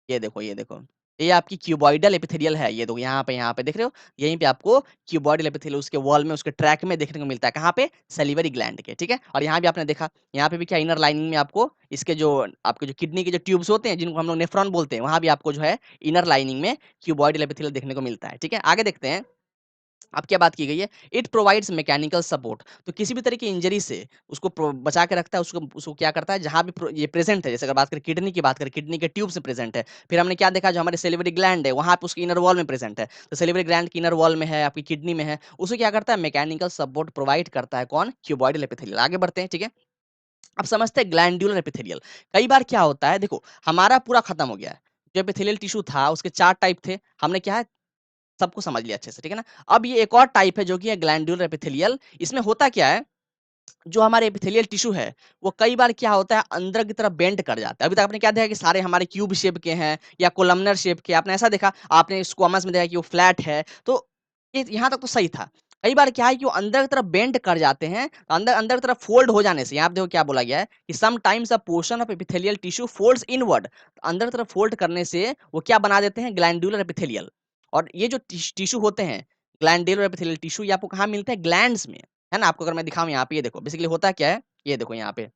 ये देखो ये देखो, ये आपकी क्यूबॉइडल एपिथेलियल है। ये देखो यहाँ पे देख रहे हो, यहीं पे आपको क्यूबॉइडल एपिथेलियल उसके वॉल में उसके ट्रैक में देखने को मिलता है, कहाँ पे, सैलिवरी ग्लैंड के। ठीक है, और यहाँ भी आपने देखा, यहाँ पे भी क्या इनर लाइनिंग में आपको इसके जो आपके जो किडनी के जो ट्यूब्स होते हैं जिनको हम लोग नेफ्रॉन बोलते हैं, वहां भी आपको जो है इनर लाइनिंग में क्यूबॉइडल एपिथेलियल देखने को मिलता है। ठीक है, आगे देखते हैं। अब क्या बात की गई है, इट प्रोवाइड्स मैकेनिकल सपोर्ट, तो किसी भी तरह की इंजरी से उसको बचा के रखता है, उसको उसको क्या करता है, जहां भी ये प्रेजेंट है, जैसे अगर बात करें किडनी की, बात करें किडनी के ट्यूब से प्रेजेंट है। फिर हमने क्या देखा, जो हमारे सेलिवरी ग्लैंड है वहां पे उसकी इनर वॉल में प्रेजेंट है, तो सेलिवरी ग्लैंड की इनर वॉल में है, आपकी किडनी में है, उसे क्या करता है, मैकेनिकल सपोर्ट प्रोवाइड करता है, कौन, क्यूबॉइडल एपिथेलियल। आगे बढ़ते हैं, ठीक है। अब समझते हैं ग्लैंड्यूलर एपिथेलियल। कई बार क्या होता है, देखो हमारा पूरा खत्म हो गया है, जो एपिथेलियल टिश्यू था उसके चार टाइप थे, हमने क्या है सबको समझ लिया अच्छे से, ठीक है ना? अब ये एक और टाइप है जो कि है ग्लैंड्यूलर एपिथेलियल। इसमें होता क्या है, जो हमारे एपिथेलियल टिश्यू है, वो कई बार क्या होता है अंदर की तरफ बेंड कर जाता है। अभी तक आपने क्या देखा कि सारे हमारे क्यूब शेप के हैं या कोलमनर शेप के, आपने ऐसा देखा, आपने स्क्वामस में देखा कि वो फ्लैट है। तो ये यहाँ तक तो सही था। कई बार क्या है कि वो अंदर की तरफ बेंड कर जाते हैं, अंदर अंदर की तरफ फोल्ड हो जाने से, यहाँ पे देखो क्या बोला गया है कि sometimes a portion of epithelial tissue folds inward. अंदर की तरफ फोल्ड करने से वो क्या बना देते हैं, ग्लैंडुलर एपिथेलियल। और ये जो टिश्यू होते हैं, ग्लैंडुलर एपिथेलियल टिश्यू, ये आपको कहाँ मिलते हैं, ग्लैंड्स में, है ना? आपको अगर मैं दिखाऊँ यहाँ पे, ये देखो बेसिकली होता क्या है, ये देखो यहाँ पे,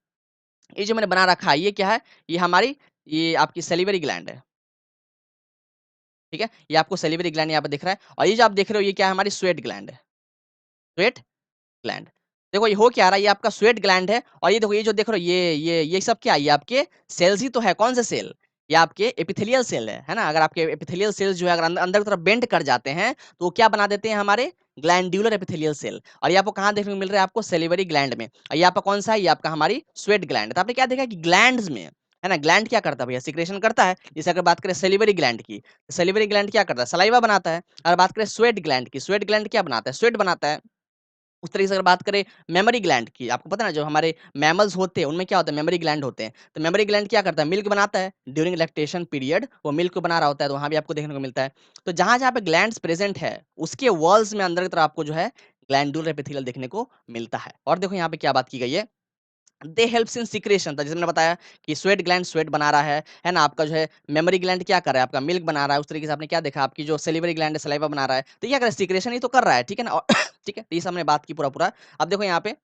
ये जो मैंने बना रखा है, ये क्या है? ये हमारी, ये आपकी सैलिवरी ग्लैंड है, ठीक है? ये आपको सैलिवरी ग्लैंड यहाँ पे दिख रहा है, और ये जो आप देख रहे हो, ये क्या है, हमारी स्वेट ग्लैंड है, स्वेट ग्लैंड। देखो ये हो क्या रहा है, ये आपका स्वेट ग्लैंड है, और ये देखो ये जो देख रहे हो, ये सब क्या है, ये आपके सेल्स ही तो है। कौन से सेल? ये आपके एपिथेलियल सेल है ना? अगर आपके एपिथेलियल सेल्स जो है अगर अंदर अंदर की तरफ बेंड कर जाते हैं, तो वो क्या बना देते हैं, हमारे ग्लैंड्यूलर एपिथेलियल सेल। और ये आपको कहाँ देखने को मिल रहा है, आपको सेलिवरी ग्लैंड में। और ये आपका कौन सा है, ये आपका हमारी स्वेट ग्लैंड। तो आपने क्या देखा कि ग्लैंड्स में, है ना, ग्लैंड क्या करता है भैया, सिक्रेशन करता है। जैसे अगर बात करें सेलिवरी ग्लैंड की, सेलिवरी ग्लैंड क्या करता है, सलाइवा बनाता है। अगर बात करें स्वेट ग्लैंड की, स्वेट ग्लैंड क्या बनाता है, स्वेट बनाता है। उस तरीके से अगर बात करें मेमोरी ग्लैंड की, आपको पता है ना, जो हमारे मैमल्स होते हैं उनमें क्या होता है, मेमोरी ग्लैंड होते हैं। तो मेमोरी ग्लैंड क्या करता है, मिल्क बनाता है। ड्यूरिंग लैक्टेशन पीरियड वो मिल्क को बना रहा होता है, तो वहां भी आपको देखने को मिलता है। तो जहां जहां पे ग्लैंड्स प्रेजेंट है, उसके वॉल्स में अंदर की तरफ आपको जो है ग्लैंडुलर एपिथेलियल देखने को मिलता है। और देखो यहाँ पे क्या बात की गई है, दे हेल्प्स इन सिक्रेशन। जैसे मैंने बताया कि स्वेट ग्लैंड स्वेट बना रहा है ना? आपका जो है मेमोरी ग्लैंड क्या कर रहा है, आपका मिल्क बना रहा है। उस तरीके से आपने क्या देखा, आपकी जो सेलिवरी ग्लैंड है सलाइवा बना रहा है। तो क्या कर रहा है, सिक्रेशन ही तो कर रहा है, ठीक है ना? और ठीक है, तो ये सब हमने बात की पूरा पूरा। अब देखो यहाँ पे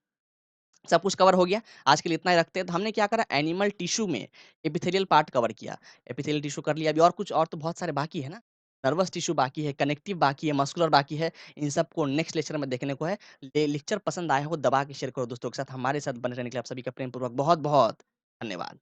सब कुछ कवर हो गया। आज के लिए इतना ही रखते हैं। तो हमने क्या करा, एनिमल टिश्यू में एपिथेलियल पार्ट कवर किया। एपिथेलियल टिश्यू कर लिया, अभी और कुछ, और तो बहुत सारे बाकी है ना। नर्वस टिश्यू बाकी है, कनेक्टिव बाकी है, मस्कुलर बाकी है। इन सबको नेक्स्ट लेक्चर में देखने को है। लेक्चर पसंद आया हो दबा के शेयर करो दोस्तों के साथ। हमारे साथ बने रहने के लिए आप सभी का प्रेम पूर्वक बहुत बहुत धन्यवाद।